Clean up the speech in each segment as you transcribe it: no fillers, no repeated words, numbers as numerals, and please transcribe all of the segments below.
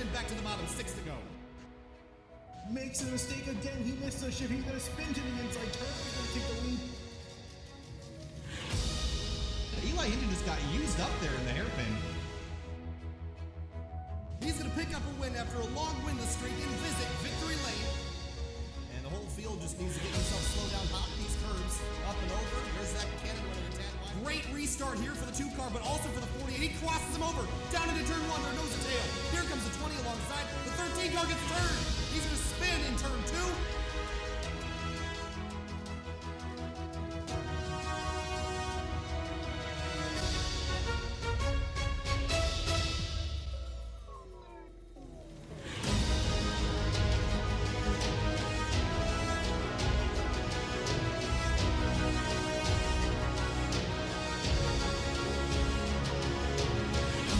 sprint back to the bottom, 6 to go. Makes a mistake again. He missed a shift. He's going to spin to the inside turn. He's going to take the lead. Eli Hinton just got used up there in the hairpin. He's going to pick up a win after a long winless streak and visit victory lane. And the whole field just needs to get himself slowed down hot in these curves. Up and over. There's that cannon running a tad wide. Great restart here for the 2 car, but also for the 48. He crosses him over. Down into turn 1. There nose to tail. Here comes the 20 alongside. The 13 car gets turned. He's going to spin in turn 2.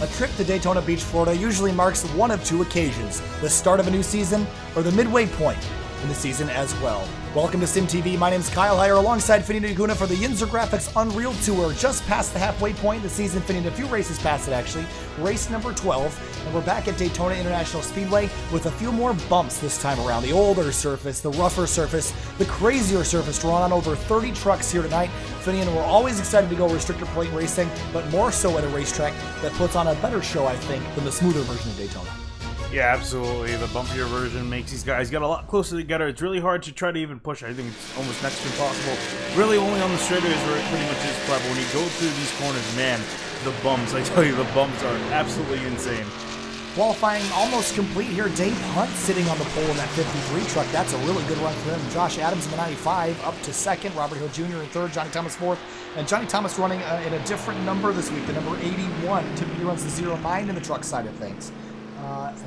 A trip to Daytona Beach, Florida usually marks one of 2 occasions, the start of a new season or the midway point in the season as well. Welcome to SimTV. My name's Kyle Heyer alongside Finny Naguna for the YNZR Graphics Unreal Tour. Just past the halfway point in the season, Finny, a few races past it actually. Race number 12, and we're back at Daytona International Speedway with a few more bumps this time around. The older surface, the rougher surface, the crazier surface, drawn on over 30 trucks here tonight. Finny, and we're always excited to go restrictor plate racing, but more so at a racetrack that puts on a better show, I think, than the smoother version of Daytona. Yeah, absolutely. The bumpier version makes these guys get a lot closer together. It's really hard to try to even push. I think it's almost next to impossible. Really only on the straightaways where it pretty much is flat. But when you go through these corners, man, the bumps, I tell you, the bumps are absolutely insane. Qualifying almost complete here. Dave Hunt sitting on the pole in that 53 truck. That's a really good run for him. Josh Adams in the 95 up to second. Robert Hill Jr. in third. Johnny Thomas fourth. And Johnny Thomas running in a different number this week, the number 81. Typically runs the 09 in the truck side of things.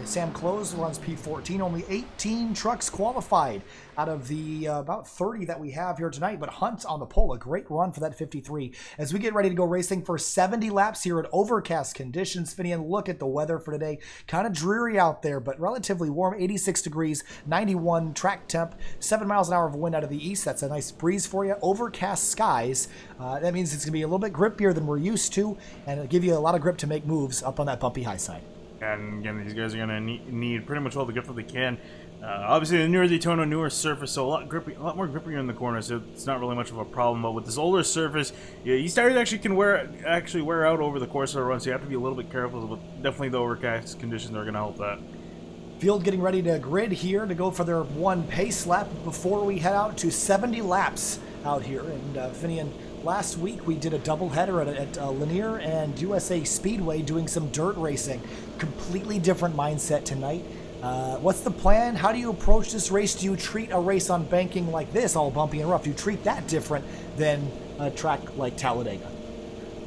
Sam Close runs P14. Only 18 trucks qualified out of the about 30 that we have here tonight. But Hunt on the pole, a great run for that 53. As we get ready to go racing for 70 laps here at overcast conditions. Finny, and look at the weather for today. Kind of dreary out there, but relatively warm. 86 degrees, 91 track temp, 7 miles an hour of wind out of the east. That's a nice breeze for you. Overcast skies. That means it's going to be a little bit grippier than we're used to, and it'll give you a lot of grip to make moves up on that bumpy high side. And again, these guys are going to need pretty much all the grip that they can. Obviously, the newer Daytona, newer surface, so a lot more grippier in the corner, so it's not really much of a problem. But with this older surface, yeah, these tires actually can wear out over the course of the run, so you have to be a little bit careful. But definitely the overcast conditions are going to help that. Field getting ready to grid here to go for their 1 pace lap before we head out to 70 laps out here. And Finian, last week we did a doubleheader at Lanier and USA Speedway doing some dirt racing. Completely different mindset tonight. What's the plan? How do you approach this race? Do you treat a race on banking like this, all bumpy and rough? Do you treat that different than a track like Talladega?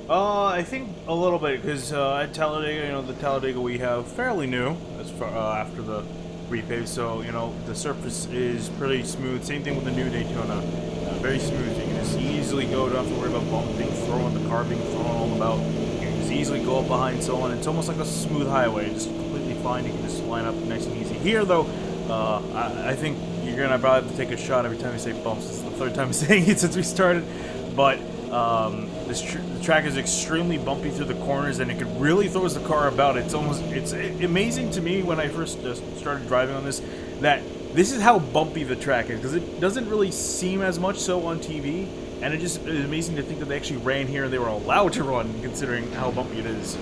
I think a little bit, because at Talladega, the Talladega we have fairly new as far after the repave, so the surface is pretty smooth. Same thing with the new Daytona, very smooth. You can just easily go, don't have to worry about bumping, throwing the car being thrown all about. You can just easily go up behind someone. It's almost like a smooth highway, just completely fine. You can just line up nice and easy. Here, though, I think you're gonna probably have to take a shot every time you say bumps. This is the 3rd time I'm saying it since we started, but the track is extremely bumpy through the corners, and it really throws the car about. It's amazing to me when I first started driving on this that this is how bumpy the track is, because it doesn't really seem as much so on TV, and it just is amazing to think that they actually ran here and they were allowed to run, considering how bumpy it is.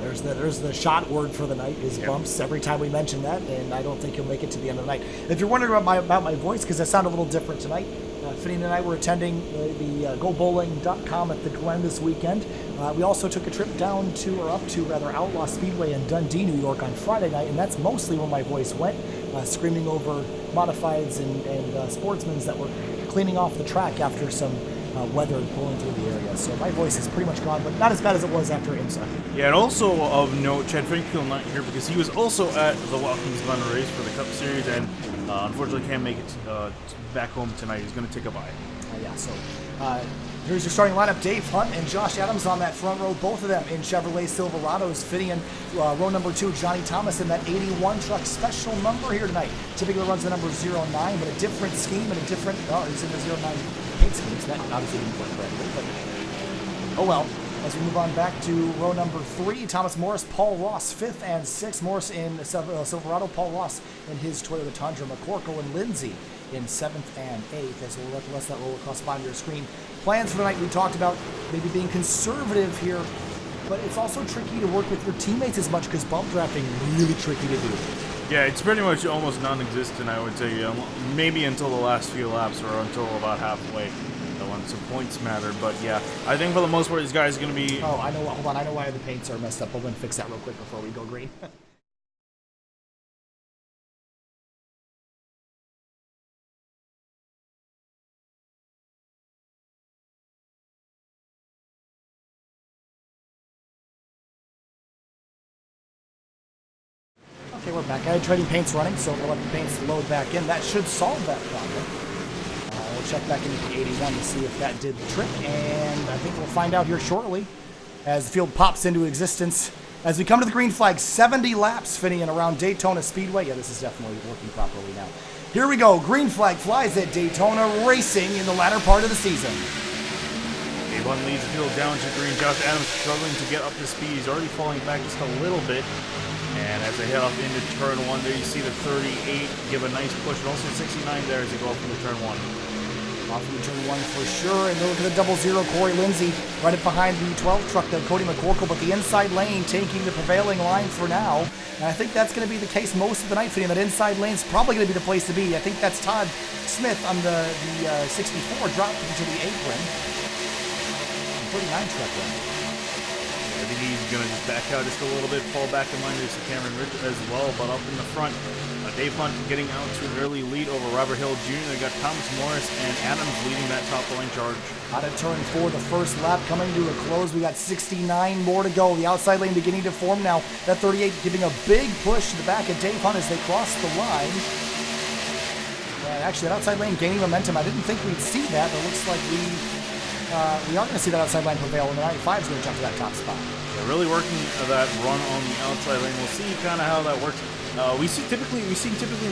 There's the shot word for the night is bumps every time we mention that, and I don't think you'll make it to the end of the night. If you're wondering about my voice, because I sound a little different tonight, Finny and I were attending the GoBowling.com at the Glen this weekend. We also took a trip up to Outlaw Speedway in Dundee, New York on Friday night, and that's mostly where my voice went, screaming over modifieds and sportsmen that were cleaning off the track after some weather blowing through the area. So my voice is pretty much gone, but not as bad as it was after IMSA. Yeah, and also of note, Chad Frankill not here because he was also at the Watkins Glen race for the Cup Series, and unfortunately can't make it back home tonight. He's going to take a bye. Here's your starting lineup. Dave Hunt and Josh Adams on that front row, both of them in Chevrolet Silverados. Fitting in row number 2, Johnny Thomas in that 81 truck, special number here tonight. Typically runs the number 09, but a different scheme and a different, he's in the 09 paint scheme. So that obviously didn't work correctly, but oh well. As we move on back to row number 3, Thomas Morris, Paul Ross, 5th and 6th. Morris in Silverado, Paul Ross in his Toyota Tundra, McCorkle and Lindsay in 7th and 8th. As we'll let that roll across the bottom of your screen. Plans for the night, we talked about maybe being conservative here, but it's also tricky to work with your teammates as much because bump drafting really tricky to do. Yeah, it's pretty much almost non-existent, I would say. Maybe until the last few laps or until about halfway. When some points matter, but yeah, I think for the most part, these guys are going to be... Oh, I know. Hold on. I know why the paints are messed up. We'll then fix that real quick before we go green. Okay, we're back. I had trading paints running, so we'll let the paints load back in. That should solve that problem. We'll check back into the 81 to see if that did the trick, and I think we'll find out here shortly as the field pops into existence. As we come to the green flag, 70 laps, Finian, around Daytona Speedway. Yeah, this is definitely working properly now. Here we go. Green flag flies at Daytona Racing in the latter part of the season. A1 leads the field down to green. Josh Adams struggling to get up to speed. He's already falling back just a little bit. And as they head off into turn 1, there you see the 38 give a nice push, and also 69 there as they go up into turn 1. Off into turn 1 for sure, and look at the 00 Corey Lindsay right up behind the 12 truck there, Cody McCorkle, but the inside lane taking the prevailing line for now. And I think that's going to be the case most of the night for him. That inside lane's probably going to be the place to be. I think that's Todd Smith on the 64 dropped into the apron. 39 truck there. I think he's going to just back out just a little bit, fall back in line. There's Cameron Rich as well, but up in the front, Dave Hunt getting out to an early lead over Robert Hill Jr. They got Thomas Morris and Adams leading that top line charge. Out of turn 4, the first lap coming to a close. We got 69 more to go. The outside lane beginning to form now. That 38 giving a big push to the back of Dave Hunt as they cross the line. Actually, that outside lane gaining momentum. I didn't think we'd see that, but it looks like we are going to see that outside line prevail, and the 95 is going to jump to that top spot. Yeah, really working that run on the outside lane. We'll see kind of how that works. We see typically in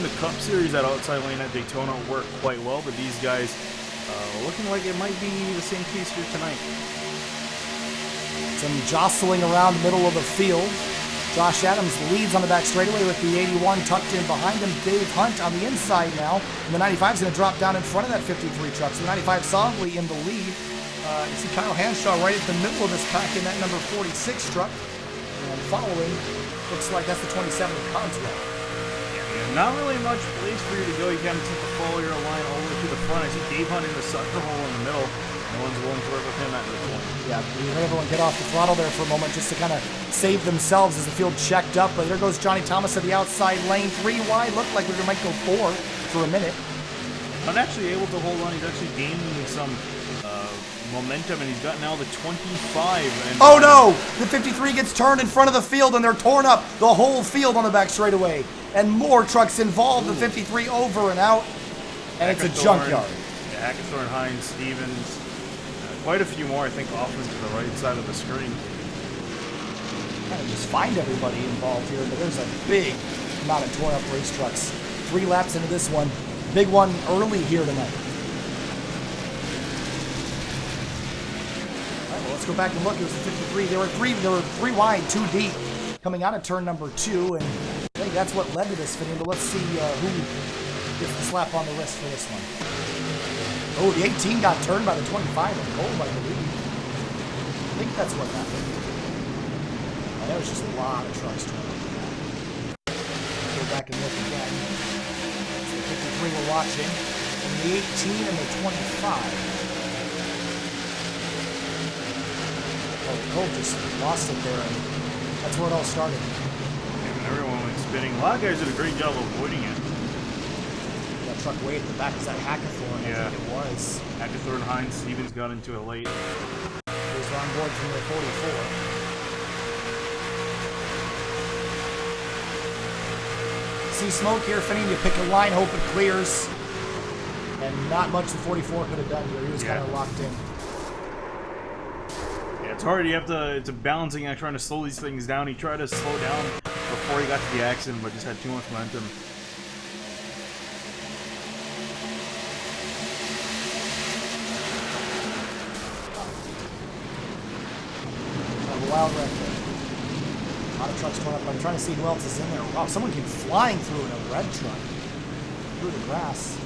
the Cup Series that outside lane at Daytona work quite well, but these guys looking like it might be the same case here tonight. Some jostling around the middle of the field. Josh Adams leads on the back straightaway with the 81 tucked in behind him. Dave Hunt on the inside now, and the 95 is going to drop down in front of that 53 truck. So the 95 solidly in the lead. You see Kyle Hanshaw right at the middle of this pack in that number 46 truck. And following, looks like that's the 27 Cogswell. Yeah, not really much place for you to go. You kind of tend to follow your line all the way to the front. I see Dave Hunt in the sucker hole in the middle. No one's willing to work with him at this point. Yeah, we heard everyone get off the throttle there for a moment just to kind of save themselves as the field checked up. But there goes Johnny Thomas at the outside lane. 3 wide. Looked like we might go 4 for a minute. Hunt actually able to hold on. He's actually gaining some momentum, and he's got now the 25. And oh no! The 53 gets turned in front of the field, and they're torn up the whole field on the back straightaway. And more trucks involved. The 53 over and out, and it's a junkyard. Yeah, Hackathorn, Hines, Stevens, quite a few more, I think, off into the right side of the screen. Kind of just find everybody involved here, but there's a big amount of torn up race trucks. 3 laps into this one. Big one early here tonight. Let's go back and look. It was the 53. They were three wide, 2 deep, coming out of turn number 2, and I think that's what led to this fitting. But let's see who gets the slap on the wrist for this one. Oh, the 18 got turned by the 25 of Gold, I believe. I think that's what happened. Oh, there was just a lot of trucks turning. Go back and look again. So the 53 we're watching, and the 18 and the 25. Cole just lost it there, and that's where it all started. And everyone went spinning. A lot of guys did a great job avoiding it. That truck way at the back, is that Hackathorn? Yeah. I think it was. Hackathorn, Hines, Stevens got into it late. He's on board from the 44. See smoke here, Finney. You pick a line, hope it clears. And not much the 44 could have done here. He was kind of locked in. It's hard. It's a balancing act trying to slow these things down. He tried to slow down before he got to the accident, but just had too much momentum. A lot of trucks torn up. I'm trying to see who else is in there. Wow, someone came flying through in a red truck. Through the grass.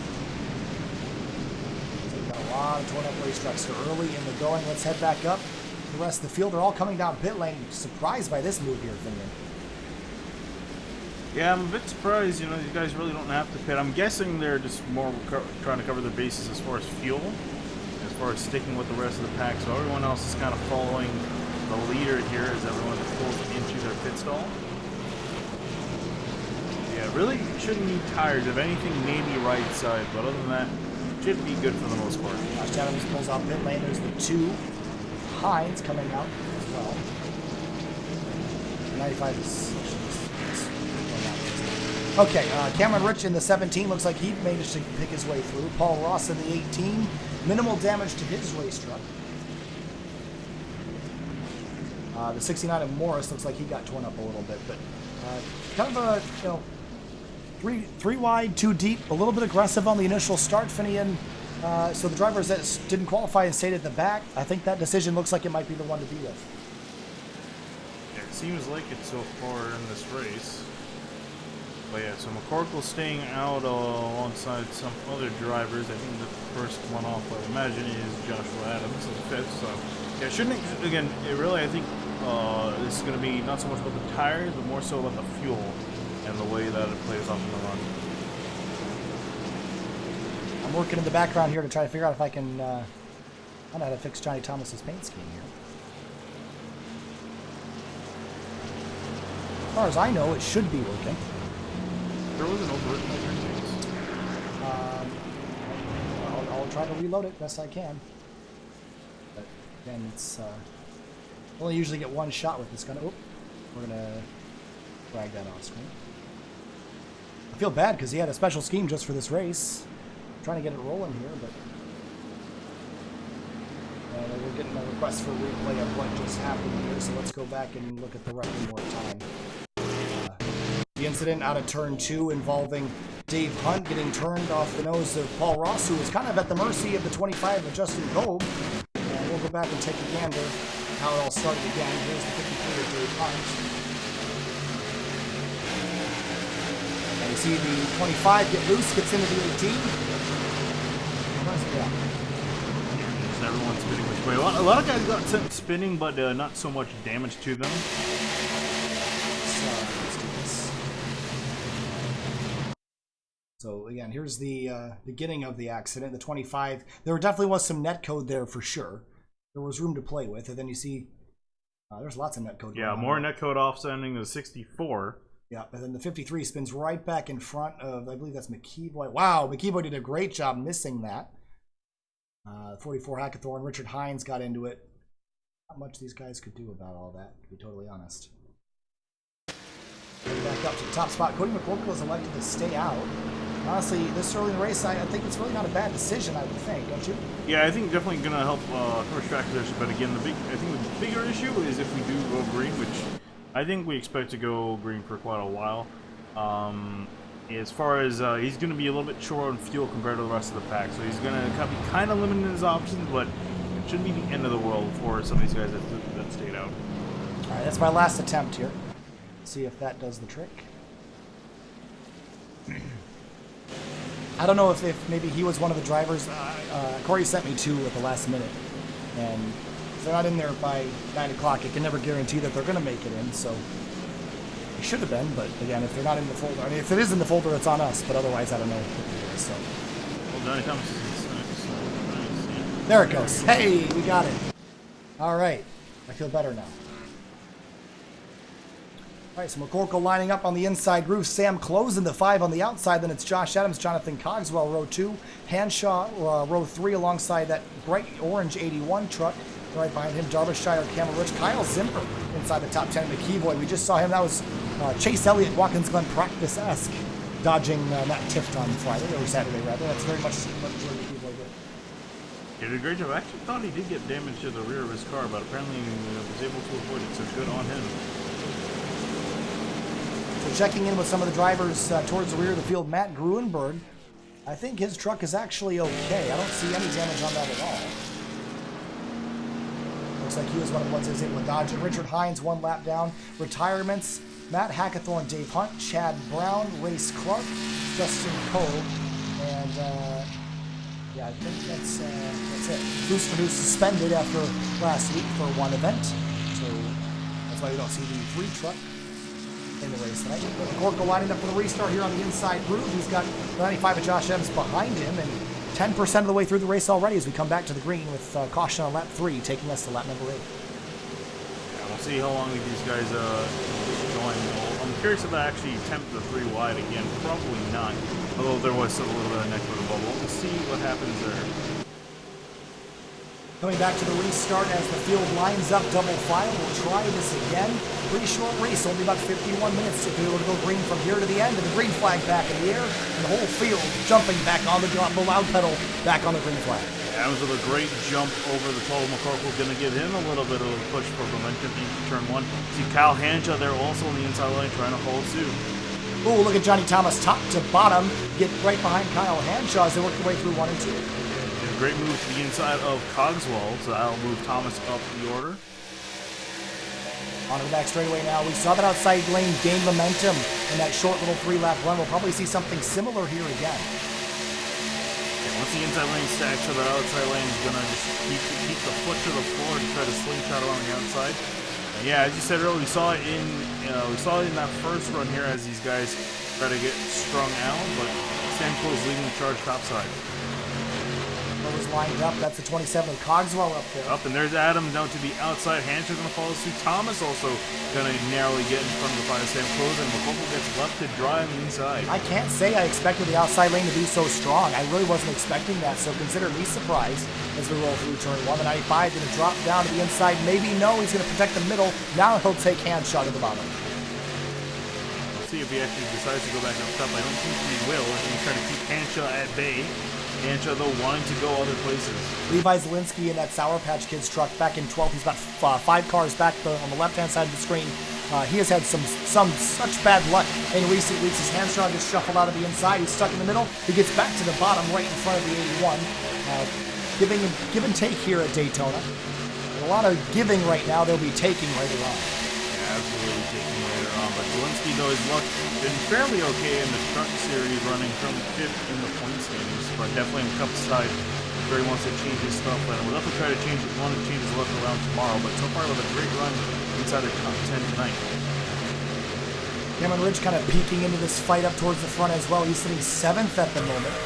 So we've got a lot of torn up race trucks here early in the going. Let's head back up. The rest of the field are all coming down pit lane. Surprised by this move here, Finian. Yeah, I'm a bit surprised, you know, these guys really don't have to pit. I'm guessing they're just more trying to cover their bases as far as fuel, as far as sticking with the rest of the pack. So everyone else is kind of following the leader here as everyone pulls into their pit stall. Yeah, really shouldn't need tires. If anything, maybe right side, but other than that, should be good for the most part. Josh Adams pulls out pit lane. There's the 2 Hines coming out as well. 95 is... Okay, Cameron Rich in the 17 looks like he managed to pick his way through. Paul Ross in the 18, minimal damage to his race truck. The 69 of Morris looks like he got torn up a little bit, but kind of a, you know, three wide, 2 deep, a little bit aggressive on the initial start, Finian. So the drivers that didn't qualify and stayed at the back, I think that decision looks like it might be the one to be with. Yeah, it seems like it so far in this race. But yeah, so McCorkle staying out alongside some other drivers. I think the first one off, I imagine, is Joshua Adams in the 5th. So yeah, shouldn't, again, it really, I think this is going to be not so much about the tires, but more so about the fuel and the way that it plays off in the run. I'm working in the background here to try to figure out if I can find out how to fix Johnny Thomas's paint scheme here. As far as I know, it should be working. There was an overwritten things. I'll try to reload it best I can. But again, it's only usually get one shot with this gun. Oh, we're gonna drag that off screen. I feel bad because he had a special scheme just for this race. I'm trying to get it rolling here, but we're getting a request for a replay of what just happened here. So let's go back and look at the record one more time. The incident out of turn 2 involving Dave Hunt getting turned off the nose of Paul Ross, who was kind of at the mercy of the 25 of Justin Gold. And we'll go back and take a gander how it all started again. Here's the 53 of Dave Hunt. And you see the 25 get loose, gets into the 18. Yeah. Just everyone's spinning which way. A lot of guys got sent spinning, but not so much damage to them. So again, here's the beginning of the accident, the 25. There definitely was some net code there for sure. There was room to play with, and then you see there's lots of net code. Yeah, more net code offsetting the 64. Yeah, and then the 53 spins right back in front of, I believe that's McKeeboy. Wow, McKeeboy did a great job missing that. 44 Hackathorn, Richard Hines got into it. Not much these guys could do about all that, to be totally honest. Back up to the top spot. Cody McCorkle is elected to stay out. Honestly, this early in the race, I think it's really not a bad decision, I would think, don't you? Yeah, I think definitely going to help first track position. But again, I think the bigger issue is if we do go green, which I think we expect to go green for quite a while. As far as he's going to be a little bit short on fuel compared to the rest of the pack, so he's going to be kind of limited in his options, but it shouldn't be the end of the world for some of these guys that stayed out. All right, that's my last attempt here. See if that does the trick. I don't know if maybe he was one of the drivers. Corey sent me 2 at the last minute, and if they're not in there by 9 o'clock, it can never guarantee that they're going to make it in. So it should have been, but again, if they're not in the folder, I mean, if it is in the folder, it's on us. But otherwise, I don't know if it is. So Well, Johnny Thomas is in there it goes. Hey, we got it. All right, I feel better now. All right, so McCorkle lining up on the inside groove. Sam Close in the 5 on the outside. Then it's Josh Adams, Jonathan Cogswell, row 2. Hanshaw, row 3, alongside that bright orange 81 truck. Right behind him, Derbyshire, Camel Rich. Kyle Zimper inside the top 10. McKeeboy, we just saw him. That was Chase Elliott, Watkins Glen practice-esque, dodging Matt Tift on Friday, or Saturday rather. That's very much what McKeeboy did. He did a great job. I actually thought he did get damage to the rear of his car, but apparently he was able to avoid it, so good on him. So checking in with some of the drivers towards the rear of the field, Matt Gruenberg. I think his truck is actually okay. I don't see any damage on that at all. Looks like he was one of the ones that was able to dodge it. Richard Hines, 1 lap down. Retirements, Matt Hackathorn, Dave Hunt, Chad Brown, Race Clark, Justin Cole, and yeah, I think that's it. Booster who's suspended after last week for 1 event, so that's why you don't see the 3 truck in the race tonight. But Gorko lining up for the restart here on the inside groove. He's got 95 of Josh Evans behind him, and 10% of the way through the race already as we come back to the green with caution on lap 3, taking us to lap number 8. Yeah, we'll see how long these guys going. I'm curious if I actually attempt the 3 wide again. Probably not. Although there was still a little bit of neck for the bubble. We'll see what happens there. Coming back to the restart as the field lines up double file. We'll try this again. Pretty short race, only about 51 minutes if we were to go green from here to the end. And the green flag back in the air, and the whole field jumping back on the loud pedal, back on the green flag. Adams with a great jump over the total. McCorkle going to give him a little bit of a push for momentum into turn 1. See Kyle Hanshaw there also on the inside line trying to hold suit. Oh, look at Johnny Thomas top to bottom, get right behind Kyle Hanshaw as they work their way through 1 and 2. Great move to the inside of Cogswell, so that'll move Thomas up the order. On to the back straightaway now. We saw that outside lane gain momentum in that short little 3-lap run. We'll probably see something similar here again. Yeah, once the inside lane stacks, so that outside lane is gonna just keep the foot to the floor and try to slingshot along the outside. And yeah, as you said earlier, we saw it in that first run here as these guys try to get strung out, but Sam Cole's leading the charge topside. Was lined up. That's the 27 of Cogswell up there. Up, and there's Adam down to the outside. Hanshaw going to follow suit. Thomas also going to narrowly get in front of the 5 Sam Close, and McCorkle gets left to dry on the inside. I can't say I expected the outside lane to be so strong. I really wasn't expecting that, so consider me surprised as we roll through turn 1. The 95 going to drop down to the inside. Maybe no, he's going to protect the middle. Now he'll take Hanshaw to the bottom. We'll see if he actually decides to go back up top. I don't think he will. He's trying to keep Hanshaw at bay. Hanshaw, though, wanting to go other places. Levi Zielinski in that Sour Patch Kids truck back in 12th. He's about 5 cars back on the left-hand side of the screen. He has had some such bad luck in recent weeks. His Hanshaw gets shuffled out of the inside. He's stuck in the middle. He gets back to the bottom right in front of the 81. Give and take here at Daytona. A lot of giving right now. They'll be taking later on. Yeah, absolutely taking later on. But Zielinski, though, his luck been fairly okay in the truck series, running from 5th in the point standings. But definitely on the Cup side, where he wants to change his stuff. And we'll definitely try to change his luck around tomorrow. But so far, with a great run inside the top 10 tonight. Cameron Ridge kind of peeking into this fight up towards the front as well. He's sitting 7th at the moment.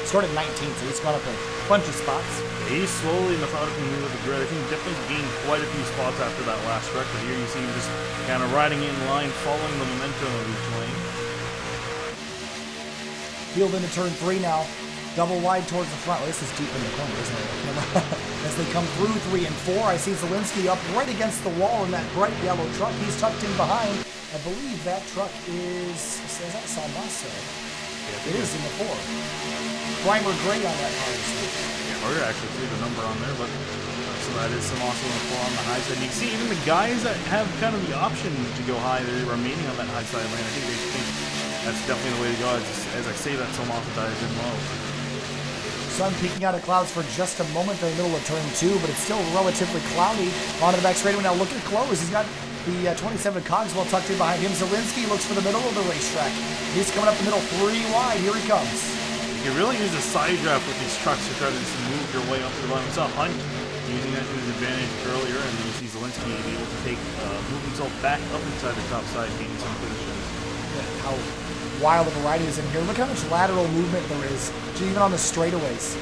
Started 19th, so he's gone up a bunch of spots. He's slowly and methodically moving with the grid. I think he definitely gained quite a few spots after that last wreck. But here you see him just kind of riding in line, following the momentum of each lane. Field into turn 3 now. Double wide towards the front. Well, this is deep in the corner, isn't it? As they come through 3 and 4, I see Zielinski up right against the wall in that bright yellow truck. He's tucked in behind. I believe that truck is that Salmaso? Yeah, it is in the 4. Primer gray on that car. Yeah, hard to actually see the number on there, but so that is some also in the 4 on the high side. And you can see even the guys that have kind of the option to go high, they're remaining on that high side lane. I think they think that's definitely the way to go. As I say that, Salmaso dives in low. Sun peeking out of clouds for just a moment in the middle of turn 2, but it's still relatively cloudy. Onto the back straightaway now. Look at close. He's got the 27 Cogswell tucked in behind him. Zielinski looks for the middle of the racetrack. He's coming up the middle 3 wide. Here he comes. You can really use a side draft with these trucks to try to just move your way up to the line. We saw Hunt using that to his advantage earlier, and then you see Zielinski able to move himself back up inside the top side, gaining some positions. How wild a variety is in here. Look how much lateral movement there is, even on the straightaways.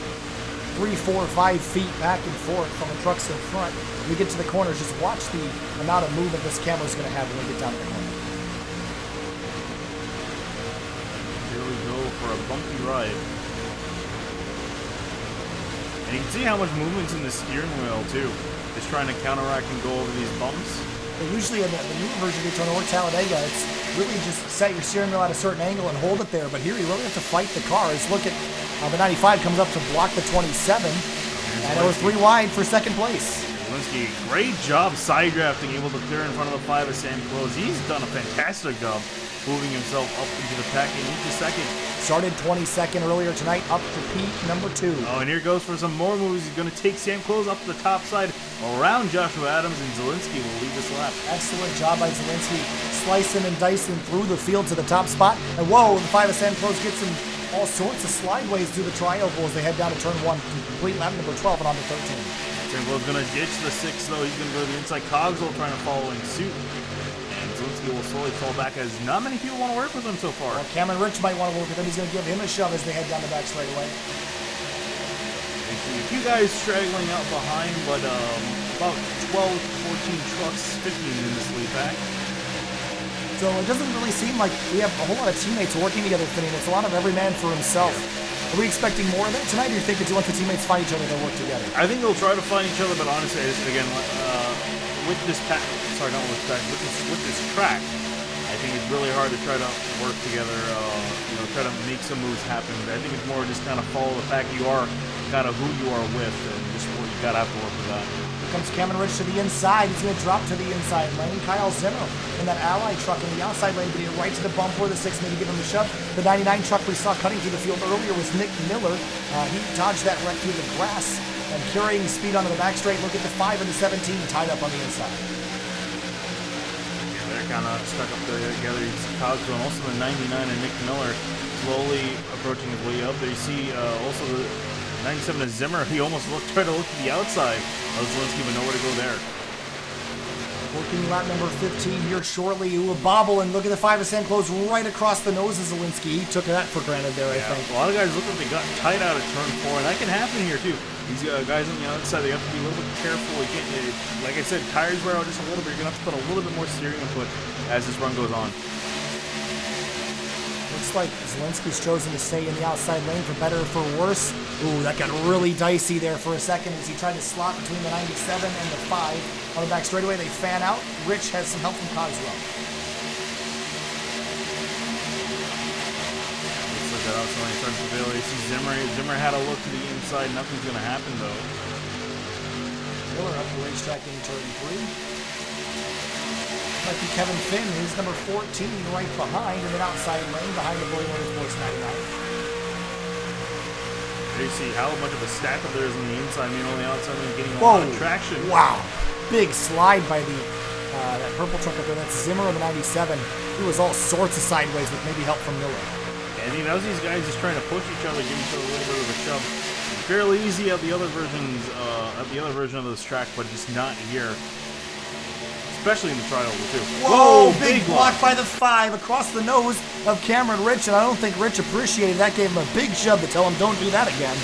3, 4, 5 feet back and forth from the trucks in front. When we get to the corners, just watch the amount of movement this camera is going to have when we get down to the corner. Here we go for a bumpy ride. And you can see how much movement's in the steering wheel too. Just trying to counteract and go over these bumps. Usually in the new version of Daytona or Talladega, it's really just set your steering wheel at a certain angle and hold it there. But here you really have to fight the cars. Look at the 95 comes up to block the 27. And it was 3 wide for second place. Zielinski, great job side drafting, able to clear in front of the 5 of Sam Close. He's done a fantastic job moving himself up into the pack and into second. Started 22nd earlier tonight, up to Pete, number 2. Oh, and here goes for some more moves. He's going to take Sam Close up the top side around Joshua Adams, and Zielinski will lead this lap. Excellent job by Zielinski, slicing and dicing through the field to the top spot. And whoa, the 5 of Sam Close gets him all sorts of slideways through the tri-oval as they head down to turn 1 to complete lap number 12 and on to 13. Sam Close going to ditch the 6, though. He's going to go to the inside. Cogswell trying to follow in suit. Zielinski will slowly fall back as not many people want to work with him so far. Well, Cameron Rich might want to work with him. He's going to give him a shove as they head down the back straightaway. A few guys straggling out behind, but about 12, 14 trucks, 15 in this lead pack. So it doesn't really seem like we have a whole lot of teammates working together, Finney. It's a lot of every man for himself. Are we expecting more of that tonight, or do you think that once the teammates find each other, they'll work together? I think they'll try to find each other, but honestly, again, with this pack, sorry, not with this pack, with this track, I think it's really hard to try to work together, try to make some moves happen. I think it's more just kind of follow the pack. You are kind of who you are with, and just you gotta have to work with that. Here comes Cameron Rich to the inside. He's going to drop to the inside lane. Kyle Zimmer in that Ally truck in the outside lane, getting right to the bumper. The 6 maybe give him a shove. The 99 truck we saw cutting through the field earlier was Nick Miller. He dodged that wreck through the grass and carrying speed onto the back straight. Look at the 5 and the 17 tied up on the inside. Yeah, they're kind of stuck up there together. You see Cogswell and also the 99 and Nick Miller slowly approaching his way up. There you see also the 97 is Zimmer. He almost tried to look to the outside of Zielinski, but nowhere to go there. Working lap number 15 here shortly. Ooh, a bobble, and look at the 5 of Sam Close right across the nose of Zielinski. He took that for granted there, I think. A lot of guys look like they got tight out of turn 4, and that can happen here too. These guys on the outside, they have to be a little bit careful. You can't, like I said, tires wear out just a little bit. You're going to have to put a little bit more steering input as this run goes on. Looks like Zielinski's chosen to stay in the outside lane for better or for worse. Ooh, that got really dicey there for a second as he tried to slot between the 97 and the 5. On the back straightaway, they fan out. Rich has some help from Cogswell. Looks like that outside lane starting to prevail. You see Zimmer had a look to the inside. Nothing's going to happen, though. Miller up the racetrack in turn 3. Might be Kevin Finn, who's number 14 right behind in an outside lane behind the Boy Motorsports 99. There you see how much of a stack up there is on the inside. I mean, on the outside lane getting a lot of traction. Wow. Big slide by the that purple truck up there. That's Zimmer on the 97. He was all sorts of sideways with maybe help from Miller. And you know, these guys just trying to push each other, give each other a little bit of a shove. Fairly easy at the other version of this track, but just not here. Especially in the trial too. Whoa, big block by the 5 across the nose of Cameron Rich, and I don't think Rich appreciated that. Gave him a big shove to tell him don't do that again.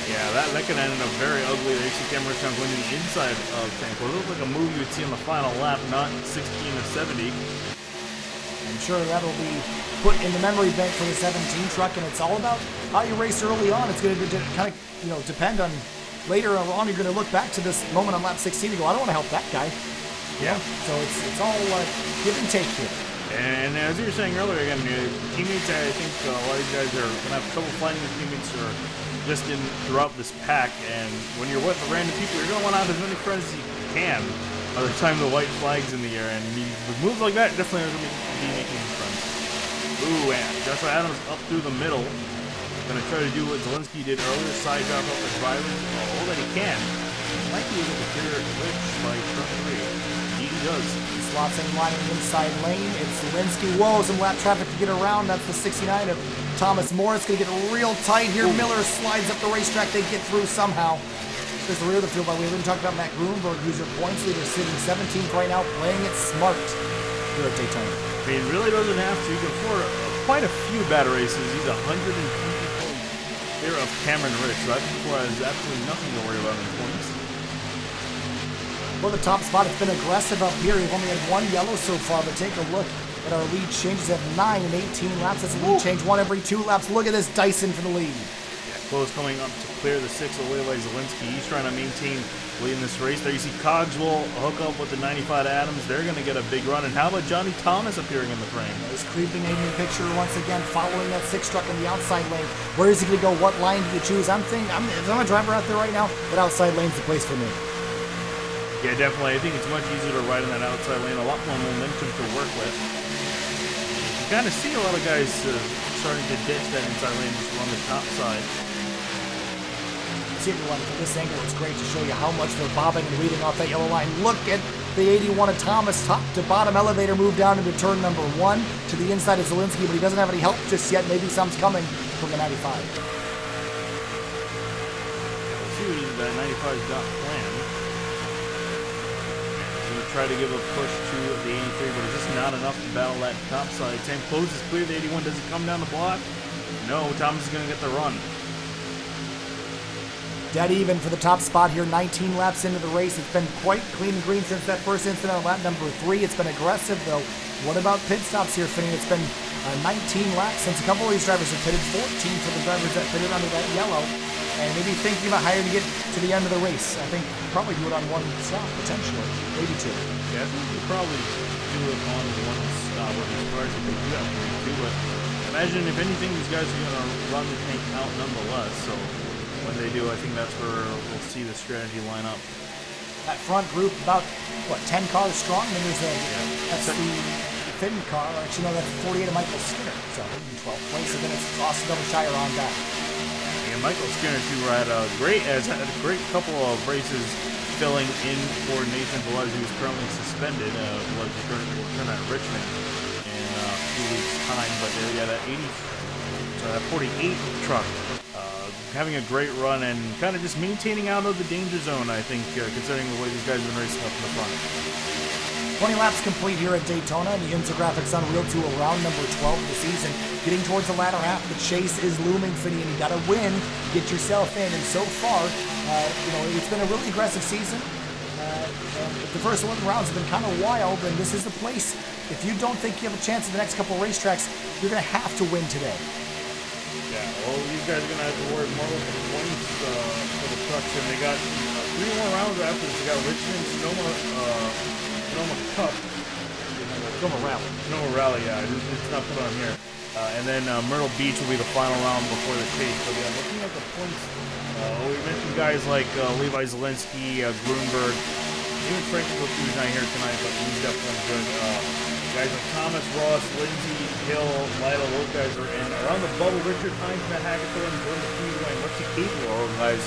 Yeah, that could end up very ugly. There you see Cameron Rich going to the inside of Sanko. It looked like a move you would see on the final lap, not 16 to 70. I'm sure that'll be put in the memory bank for the 17 truck, and it's all about how you race early on. It's going to kind of depend on later on. You're going to look back to this moment on lap 16 and go, I don't want to help that guy. Yeah. So it's all give and take here. And as you were saying earlier, again, teammates, I think a lot of these guys are going to have trouble finding their teammates or just throughout this pack. And when you're with random people, you're going to want to have as many friends as you can by the time the white flag's in the air. And with moves like that, definitely are going to be making friends. Ooh, and Joshua Adams up through the middle. Going to try to do what Zielinski did earlier, side drop up the drivers all that he can. He might be able to clear Rich by turn 3. He does. Slots in line in the inside lane. It's Zielinski. Whoa, some lap traffic to get around. That's the 69 of Thomas Morris. Going to get real tight here. Ooh. Miller slides up the racetrack. They get through somehow. There's the rear of the field. But we haven't talked about Matt Grunberg, who's your points leader, sitting 17th right now, playing it smart here at Daytona. I mean, really doesn't have to. You can afford quite a few bad races. He's 120 points clear of Cameron Rich. So that has absolutely nothing to worry about in points. For the top spot, it's been aggressive up here. We've only had 1 yellow so far, but take a look at our lead changes at 9 and 18 laps. That's a lead change 1 every 2 laps. Look at this Dyson for the lead. Yeah, Close coming up to clear the 6 away by Zielinski. He's trying to maintain lead in this race. There you see Cogswell hook up with the 95 Adams. They're going to get a big run. And how about Johnny Thomas appearing in the frame? He's creeping in the picture once again, following that 6 truck in the outside lane. Where is he going to go? What line do you choose? If I'm a driver out there right now, that outside lane's the place for me. Yeah, definitely. I think it's much easier to ride in that outside lane. A lot more momentum to work with. You kind of see a lot of guys starting to ditch that inside lane just on the top side. See everyone, from this angle, it's great to show you how much they're bobbing and weaving off that yellow line. Look at the 81 of Thomas, top to bottom elevator move down into turn number 1 to the inside of Zielinski, but he doesn't have any help just yet. Maybe something's coming from the 95. Let's see what that 95's got planned. Try to give a push to the 83, but it's just not enough to battle that top side. Sam closes clear. The 81 doesn't come down the block. No, Thomas is going to get the run. Dead even for the top spot here, 19 laps into the race. It's been quite clean and green since that first incident on lap number 3. It's been aggressive, though. What about pit stops here, Finney? It's been 19 laps since a couple of these drivers have pitted, 14 for the drivers that pitted under that yellow. And maybe thinking about how to get to the end of the race. I think probably do it on one stop, potentially. Maybe 2. Yeah, I think we'll probably do it on one stop. What is surprising if they do that for you, but imagine if anything, these guys are going to run the tank out nonetheless. So when they do, I think that's where we'll see the strategy line up. That front group, about, what, 10 cars strong? And there's a, that's the Finn car. Actually, no, that's 48 of Michael Skinner. So in 12th place. And then it's Austin Shire on back. And Michael Skinner, too, had a great couple of races filling in for Nathan Velez, who is currently suspended. Velez is currently returning at Richmond in a few weeks' time. But yeah, that 48 truck having a great run and kind of just maintaining out of the danger zone, I think, considering the way these guys have been racing up in the front. 20 laps complete here at Daytona in the YNZR Graphics Unreal Tour, round number 12 of the season. Getting towards the latter half, the chase is looming, Finney, and you got to win, get yourself in. And so far, it's been a really aggressive season. The first 11 rounds have been kind of wild, and this is the place. If you don't think you have a chance at the next couple of racetracks, you're going to have to win today. Yeah, well, these guys are going to have to worry more about the points for the trucks, and they got 3 more rounds after this. They got Richmond, Sonoma Cup. Sonoma Rally, yeah, it's not put on here. And then Myrtle Beach will be the final round before the chase. So yeah, looking at the points, we mentioned guys like Levi Zielinski, Grunberg, even Franklin who's not here tonight, but he's definitely good. Guys like Thomas, Ross, Lindsay, Hill, Lytle, those guys are in. Around the bubble, Richard Hines, Matt Haggerty, Jordan McKee, and Rusty Cable are all guys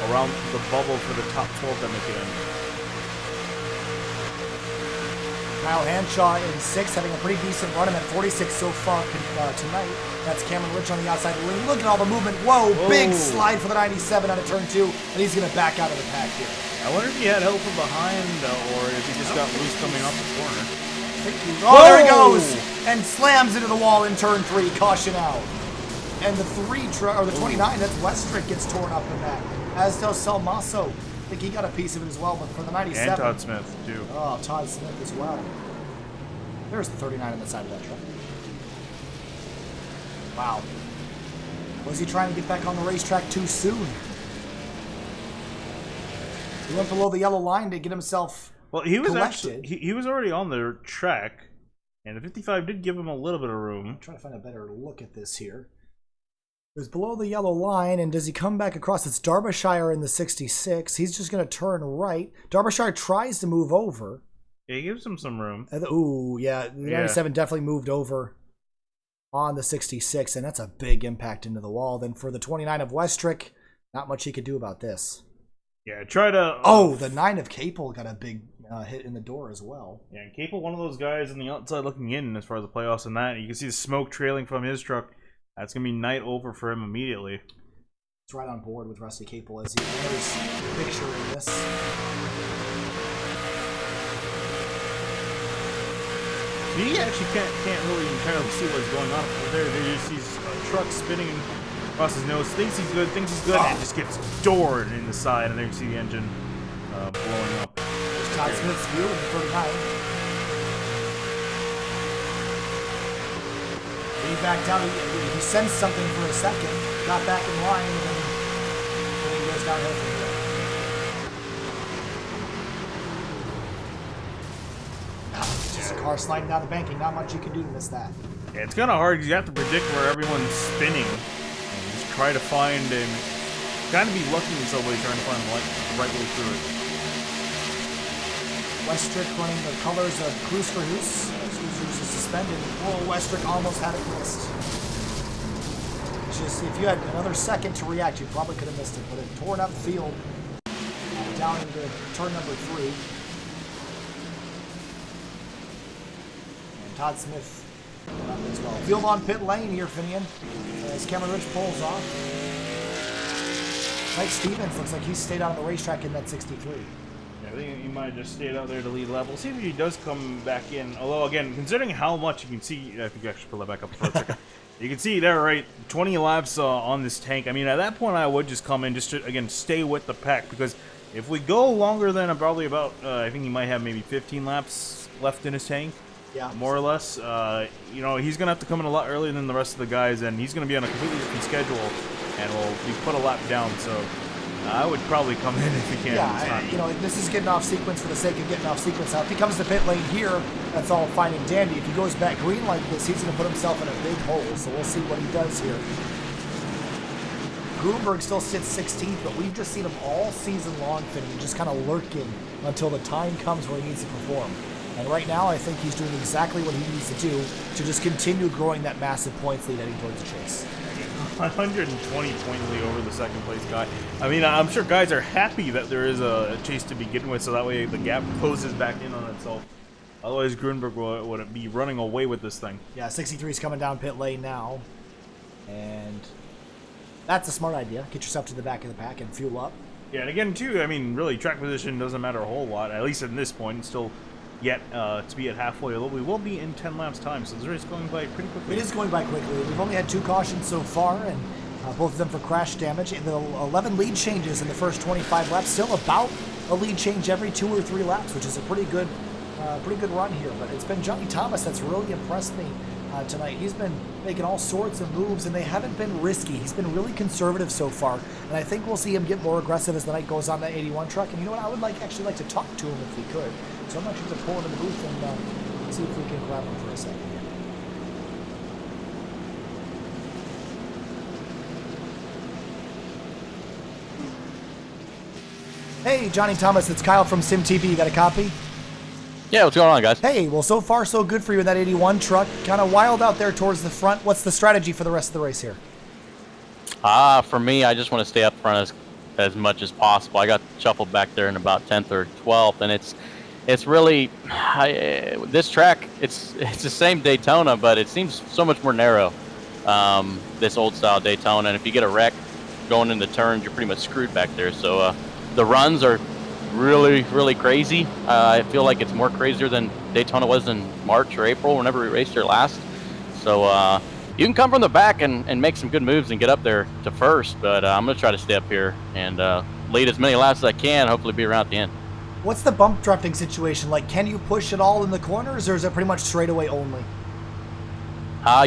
around the bubble for the top 12 that make it in. Kyle Hanshaw in 6th, having a pretty decent run. I'm at 46 so far tonight. That's Cameron Rich on the outside of the lane. Look at all the movement. Whoa, big slide for the 97 out of turn 2, and he's going to back out of the pack here. I wonder if he had help from behind or if he just got loose coming off the corner. Oh, there he goes! And slams into the wall in turn 3. Caution out. And the 29, that's Westrick, gets torn up in that. As does Salmaso. I think he got a piece of it as well, but for the 97. And Todd Smith, too. Oh, Todd Smith as well. There's the 39 on the side of that truck. Wow. Was he trying to get back on the racetrack too soon? He went below the yellow line to get himself Well, he was collected. actually he was already on the track, and the 55 did give him a little bit of room. I'm trying to find a better look at this here. It was below the yellow line, and does he come back across? It's Derbyshire in the 66. He's just going to turn right. Derbyshire tries to move over. Yeah, he gives him some room. Ooh, yeah. The 97 definitely moved over on the 66, and that's a big impact into the wall. Then for the 29 of Westrick, not much he could do about this. Yeah, try to... Oh, the 9 of Capel got a big hit in the door as well. Yeah, and Capel, one of those guys on the outside looking in as far as the playoffs and that. You can see the smoke trailing from his truck. That's going to be night over for him immediately. It's right on board with Rusty Capel as he wears a picture in this. He actually can't really entirely see what's going on over there. There's these trucks spinning across his nose. Thinks he's good, and just gets doored in the side. And there you see the engine blowing up. There's Todd Smith's view in the 39. He backed out. He sensed something for a second, got back in line, and then he goes downhill from there. Just a car sliding down the banking. Not much you can do to miss that. Yeah, it's kind of hard because you have to predict where everyone's spinning and just try to find and kind of be lucky in some way trying to find the right way through it. Westrick running the colors of Cruz for Hoos. cruisers is suspended. Whoa, Westrick almost had it missed. Just, if you had another second to react, you probably could have missed it, but it tore up the field down into turn number 3. And Todd Smith up as well. Field on pit lane here, Finian, as Cameron Rich pulls off. Mike Stevens looks like he's stayed out on the racetrack in that 63. Yeah, I think he might have just stayed out there to lead lap. We'll see if he does come back in. Although, again, considering how much you can see, I think I should pull that back up for a second. You can see there, right, 20 laps on this tank. I mean, at that point, I would just come in just to, again, stay with the pack. Because if we go longer than probably about, I think he might have maybe 15 laps left in his tank. Yeah. More or less. You know, he's going to have to come in a lot earlier than the rest of the guys. And he's going to be on a completely different schedule. And will be put a lap down. So I would probably come in if he can. Yeah, you know, this is getting off sequence for the sake of getting off sequence. Now, if he comes to pit lane here, that's all fine and dandy. If he goes back green like this, he's going to put himself in a big hole. So we'll see what he does here. Gruenberg still sits 16th, but we've just seen him all season long, Finney, just kind of lurking until the time comes where he needs to perform. And right now, I think he's doing exactly what he needs to do to just continue growing that massive points lead heading towards the chase. 120 point lead over the second place guy. I mean, I'm sure guys are happy that there is a chase to begin with, so that way the gap closes back in on itself. Otherwise, Gruenberg would be running away with this thing. Yeah, 63 is coming down pit lane now. And that's a smart idea. Get yourself to the back of the pack and fuel up. Yeah, and again, too, I mean, really, track position doesn't matter a whole lot, at least at this point. It's still yet to be at halfway, although we will be in 10 laps time, so the race is going by pretty quickly. It is going by quickly. We've only had 2 cautions so far, and both of them for crash damage. And the 11 lead changes in the first 25 laps, still about a lead change every 2 or 3 laps, which is a pretty good run here. But it's been Johnny Thomas that's really impressed me tonight. He's been making all sorts of moves, and they haven't been risky. He's been really conservative so far, and I think we'll see him get more aggressive as the night goes on that 81 truck. And you know what? I would actually like to talk to him if we could. So I'm actually going to pull him in the booth and see if we can grab him for a second. Hey, Johnny Thomas, it's Kyle from Sim TV. You got a copy? Yeah, what's going on, guys? Hey, well, so far so good for you in that 81 truck. Kind of wild out there towards the front. What's the strategy for the rest of the race here? For me, I just want to stay up front as much as possible. I got shuffled back there in about 10th or 12th, and it's really this track. It's the same Daytona, but it seems so much more narrow. This old style Daytona, and if you get a wreck going into turns, you're pretty much screwed back there. So the runs are really, really crazy. I feel like it's more crazier than Daytona was in March or April, whenever we raced here last. So you can come from the back and make some good moves and get up there to first, but I'm going to try to stay up here and lead as many laps as I can, hopefully be around at the end. What's the bump drafting situation like? Can you push it all in the corners, or is it pretty much straightaway only?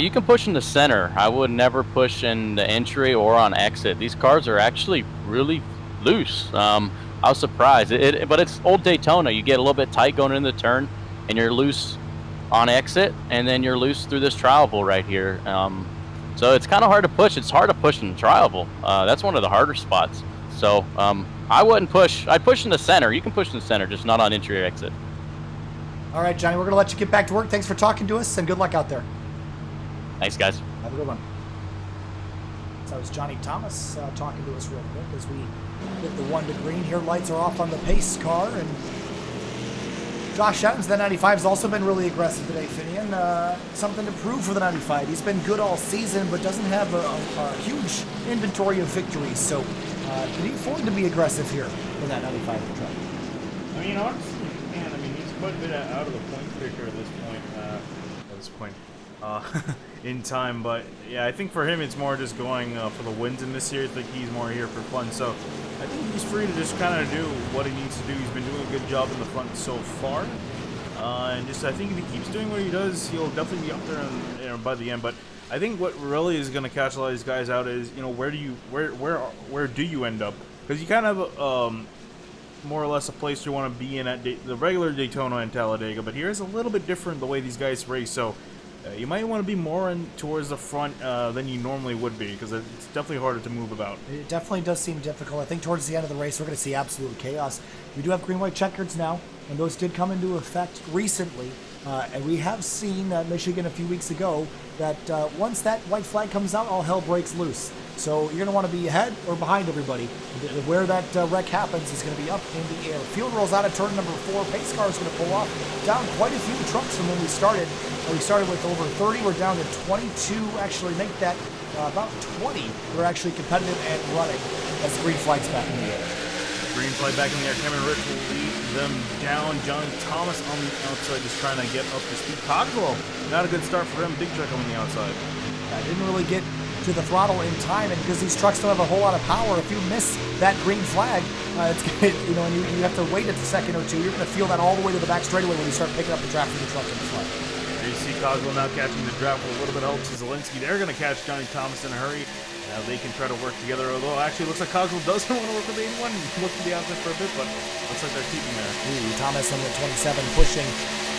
You can push in the center. I would never push in the entry or on exit. These cars are actually really loose. I was surprised, but it's old Daytona. You get a little bit tight going into the turn, and you're loose on exit, and then you're loose through this trial right here. So it's kind of hard to push. It's hard to push in the trial. That's one of the harder spots. So I wouldn't push. I'd push in the center. You can push in the center, just not on entry or exit. All right, Johnny, we're going to let you get back to work. Thanks for talking to us, and good luck out there. Thanks, guys. Have a good one. So that was Johnny Thomas talking to us real quick as we get the 1 to green here. Lights are off on the pace car, and Josh Adams, the 95, has also been really aggressive today, Finian. Something to prove for the 95. He's been good all season, but doesn't have a huge inventory of victories. So can he afford to be aggressive here in that 95 truck? I mean, honestly, man, I mean, he's quite a bit out of the point picture at this point. In time, but yeah, I think for him it's more just going for the wins in this series. Like, he's more here for fun, so I think he's free to just kind of do what he needs to do. He's been doing a good job in the front so far, and just I think if he keeps doing what he does, he'll definitely be up there and, by the end. But I think what really is going to catch a lot of these guys out is, you know, where do you end up? Because you kind of have more or less a place you want to be in at the regular Daytona and Talladega, but here is a little bit different the way these guys race. So you might want to be more towards the front than you normally would be, because it's definitely harder to move about. It definitely does seem difficult. I think towards the end of the race, we're going to see absolute chaos. We do have green-white checkers now, and those did come into effect recently. And we have seen Michigan a few weeks ago that once that white flag comes out, all hell breaks loose. So you're going to want to be ahead or behind everybody. Where that wreck happens is going to be up in the air. Field rolls out of turn number 4. Pace car is going to pull off. Down quite a few trucks from when we started. We started with over 30. We're down to 22. Actually, make that about 20. We're actually competitive and running as the green flag's back in the air. Green flag back in the air. Cameron Rich will lead them down. Johnny Thomas on the outside just trying to get up to speed. Cogswell, not a good start for him. Big truck on the outside. I didn't really get to the throttle in time, and because these trucks don't have a whole lot of power, if you miss that green flag, it's gonna, and you have to wait a second or two. You're going to feel that all the way to the back straightaway when you start picking up the draft from the truck in the front. There you see Cogswell now catching the draft with a little bit of help to Zelensky. They're going to catch Johnny Thomas in a hurry. Now they can try to work together, although actually it looks like Cogswell doesn't want to work with 81. Look to the outside for a bit, but looks like they're keeping there. Thomas on the 27 pushing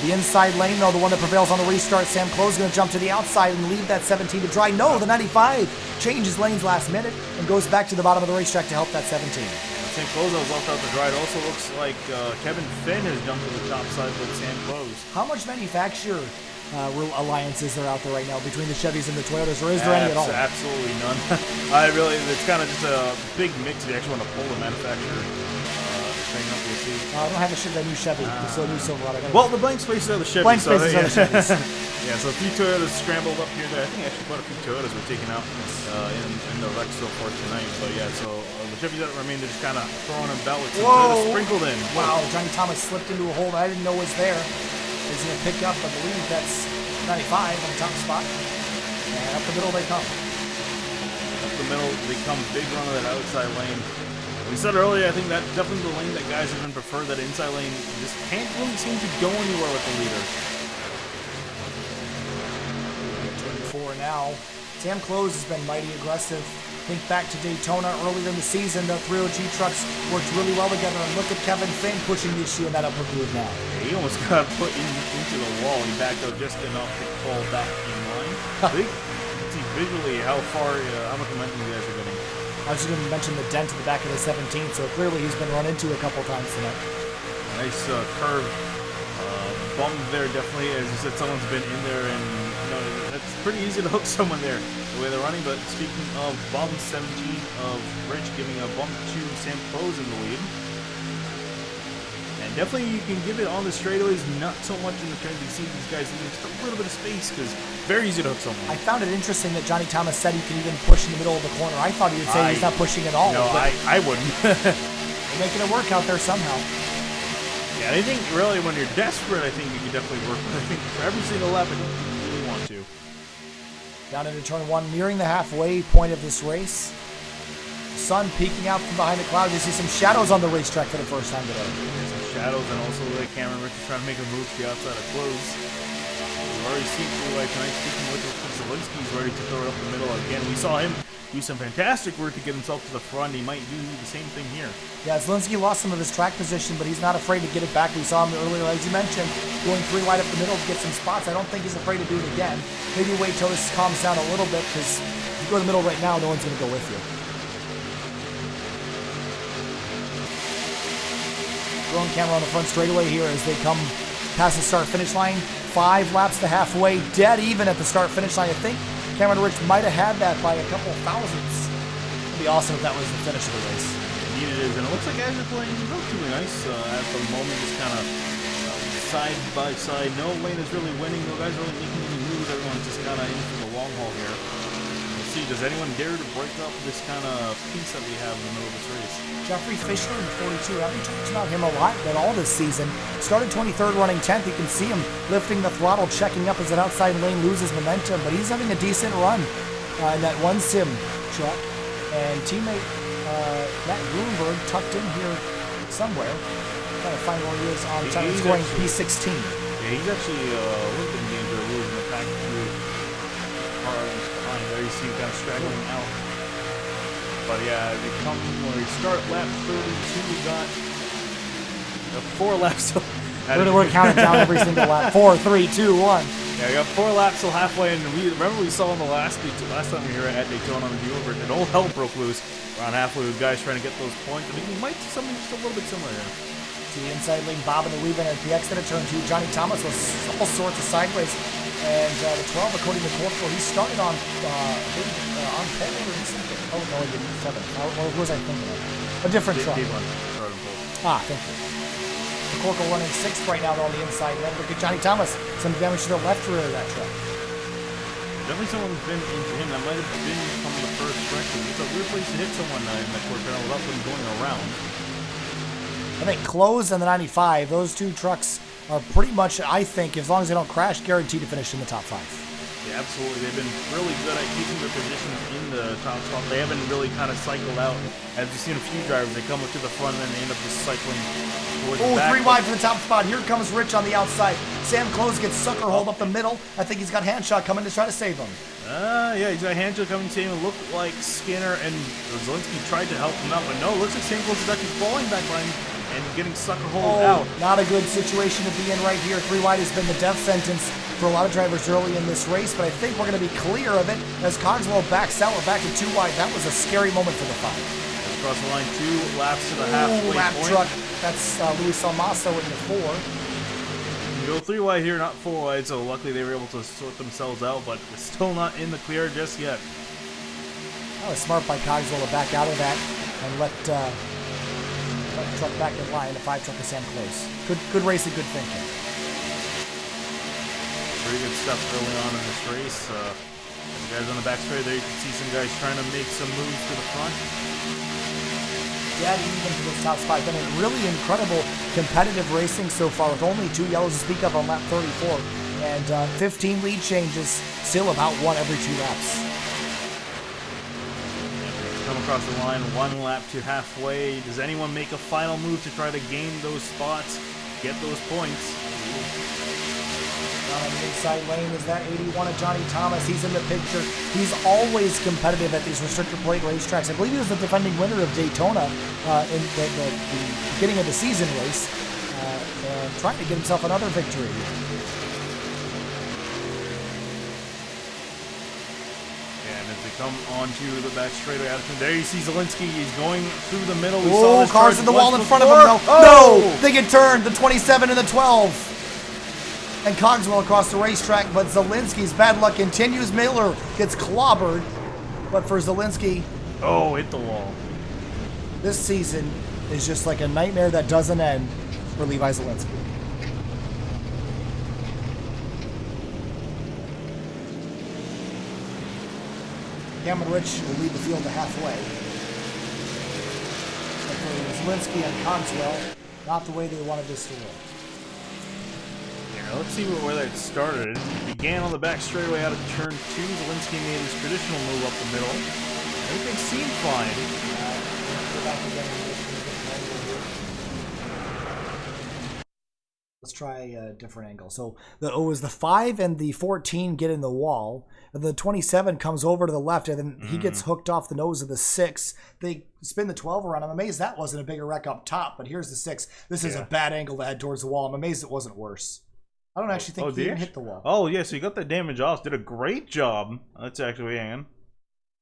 the inside lane, though, the one that prevails on the restart. Sam Close going to jump to the outside and leave that 17 to dry. No, the 95 changes lanes last minute and goes back to the bottom of the racetrack to help that 17. Sam Close was left out to dry. It also looks like Kevin Finn has jumped to the top side with Sam Close. How much manufacturer alliances are out there right now between the Chevys and the Toyotas, or is there any at all? Absolutely none. It's kind of just a big mix if you actually want to pull the manufacturer thing up. You'll see. I don't have a new Chevy, so new Silverado. Well, the blank spaces are the Chevys. Blank spaces are the Chevys. Yeah, so a few Toyotas scrambled up here and there. I think actually quite a few Toyotas were taken out in the wreck so far tonight. But yeah, so the Chevys that remain, they're just kind of throwing them about with some Toyotas sprinkled in. Wow, Johnny Thomas slipped into a hole that I didn't know was there. He's going to pick up, I believe that's 95 on the top spot. And up the middle they come. Up the middle, they come big run of that outside lane. We said earlier, I think that's definitely the lane that guys even prefer. That inside lane just can't really seem to go anywhere with the leader. 24 now. Sam Close has been mighty aggressive. Think back to Daytona earlier in the season. The 3OG trucks worked really well together. And look at Kevin Finn pushing the issue in that upper groove now. Yeah, he almost got put into the wall. He backed up just enough to fall back in line. You can see visually how much momentum you guys are getting. I was just going to mention the dent at the back of the 17, so clearly he's been run into a couple times tonight. Nice curve bump there, definitely. As you said, someone's been in there, and it's pretty easy to hook someone there the way they're running. But speaking of bump 17 of Rich giving a bump to Sam Close in the lead. And definitely you can give it on the straightaways, not so much in the turns. You see these guys leaving just a little bit of space because very easy to hook someone. I found it interesting that Johnny Thomas said he can even push in the middle of the corner. I thought he would say he's not pushing at all. No, I wouldn't. They're making it work out there somehow. Yeah, I think really when you're desperate, I think you can definitely work. But I think for every single lap, I don't really want to. Down into turn 1, nearing the halfway point of this race. Sun peeking out from behind the clouds. You see some shadows on the racetrack for the first time today. Some shadows, and also like Cameron Rich is trying to make a move to the outside of Close. We've already seen through tonight, speaking with Zelensky's ready to throw it up the middle again. We saw him do some fantastic work to get himself to the front. He might do the same thing here. Yeah, Zelensky lost some of his track position, but he's not afraid to get it back. We saw him earlier, as you mentioned, going 3 wide up the middle to get some spots. I don't think he's afraid to do it again. Maybe wait till this calms down a little bit, because if you go in the middle right now, no one's going to go with you. Drone camera on the front straightaway here as they come past the start-finish line. 5 laps to halfway, dead even at the start-finish line. I think Cameron Rich might have had that by a couple thousandths. It'd be awesome if that was the finish of the race. Indeed it is, and it looks like guys are playing relatively nice at the moment, just kind of side by side. No lane is really winning, no guys are really making any moves. Everyone's just kind of in for the long haul here. We'll see, does anyone dare to break up this kind of piece that we have in the middle of this race? Jeffrey Fisher in 42. I haven't talked about him a lot at all this season. Started 23rd, running 10th. You can see him lifting the throttle, checking up as that outside lane loses momentum, but he's having a decent run in that one sim truck. And teammate Matt Bloomberg tucked in here somewhere. Trying to find where he is on time. He's going P16. Yeah, he's actually a little bit in danger of losing the pack through cars behind there. You see him kind of straggling out. But yeah, they come when we start lap 32. We got 4 laps. We're counting down every single lap. 4, 3, 2, 1. Yeah, we got 4 laps till halfway, and we saw in the last time we were here at Daytona on the view over, and all hell broke loose around halfway with guys trying to get those points. I mean, we might see something just a little bit similar here. See the inside lane, Bob and the weave in at the exit of turn 2. Johnny Thomas was all sorts of sideways. And the 12, according to Corporal, he started on pole or something. Oh, no, he didn't. 7. What was I thinking of? A different truck. Ah, thank you. The Corporal running 6th right now on the inside. Then look at Johnny Thomas. Some damage to the left rear of that truck. Definitely someone's been into him. That might have been from the first direction. It's a weird place to hit someone in that quarter without them going around. I think Close and the 95, those two trucks are pretty much, I think, as long as they don't crash, guaranteed to finish in the top 5. Yeah, absolutely. They've been really good at keeping their positions in the top spot. They haven't really kind of cycled out. As you've seen a few drivers, they come up to the front and then they end up just cycling towards the back. 3 wide for the top spot. Here comes Rich on the outside. Sam Close gets sucker hold up the middle. I think he's got handshot coming to try to save him. Yeah, he's got handshot coming to save him. It looked like Skinner and Zielinski tried to help him out, but no, it looks like Sam Close is actually falling back line and getting sucker hold out. Not a good situation to be in right here. 3 wide has been the death sentence for a lot of drivers early in this race, but I think we're going to be clear of it as Cogswell backs out. We're back to 2 wide. That was a scary moment for the 5. Across the line, 2 laps to the halfway lap point. Truck. That's Luis Almaso in the 4. You go 3 wide here, not 4 wide, so luckily they were able to sort themselves out, but it's still not in the clear just yet. That was smart by Cogswell to back out of that and let the truck back in line. The 5 truck is Sam Close. Good racing, good thinking. Pretty good stuff early on in this race. You guys on the back straight there, you can see some guys trying to make some moves to the front. Yeah, even to this top spot. Been a really incredible competitive racing so far with only 2 yellows to speak of on lap 34. And 15 lead changes, still about 1 every 2 laps. Come across the line, 1 lap to halfway. Does anyone make a final move to try to gain those spots, get those points? On the inside lane is that 81 of Johnny Thomas. He's in the picture. He's always competitive at these restrictor plate racetracks. I believe he was the defending winner of Daytona in the beginning of the season race, and trying to get himself another victory. And as they come onto the back straightaway, there you see Zielinski. He's going through the middle. We Oh, saw cars in the wall in front of him. No, Oh! no, they get turned. The 27 and the 12. And Cogswell across the racetrack, but Zielinski's bad luck continues. Miller gets clobbered, but for Zielinski, Oh, hit the wall. this season is just like a nightmare that doesn't end for Levi Zielinski. Cameron Rich will lead the field to halfway. But for Zielinski and Cogswell, not the way they wanted this to work. Let's see where that started. It began on the back straightaway out of turn 2. Zielinski made his traditional move up the middle. Everything seemed fine. Let's try a different angle. So it was the 5 and the 14 get in the wall. And the 27 comes over to the left, and then he gets hooked off the nose of the 6. They spin the 12 around. I'm amazed that wasn't a bigger wreck up top, but here's the 6. This is a bad angle to head towards the wall. I'm amazed it wasn't worse. I don't actually think he even hit the wall. Oh, yeah, so he got that damage off. Did a great job. Let's actually hang on.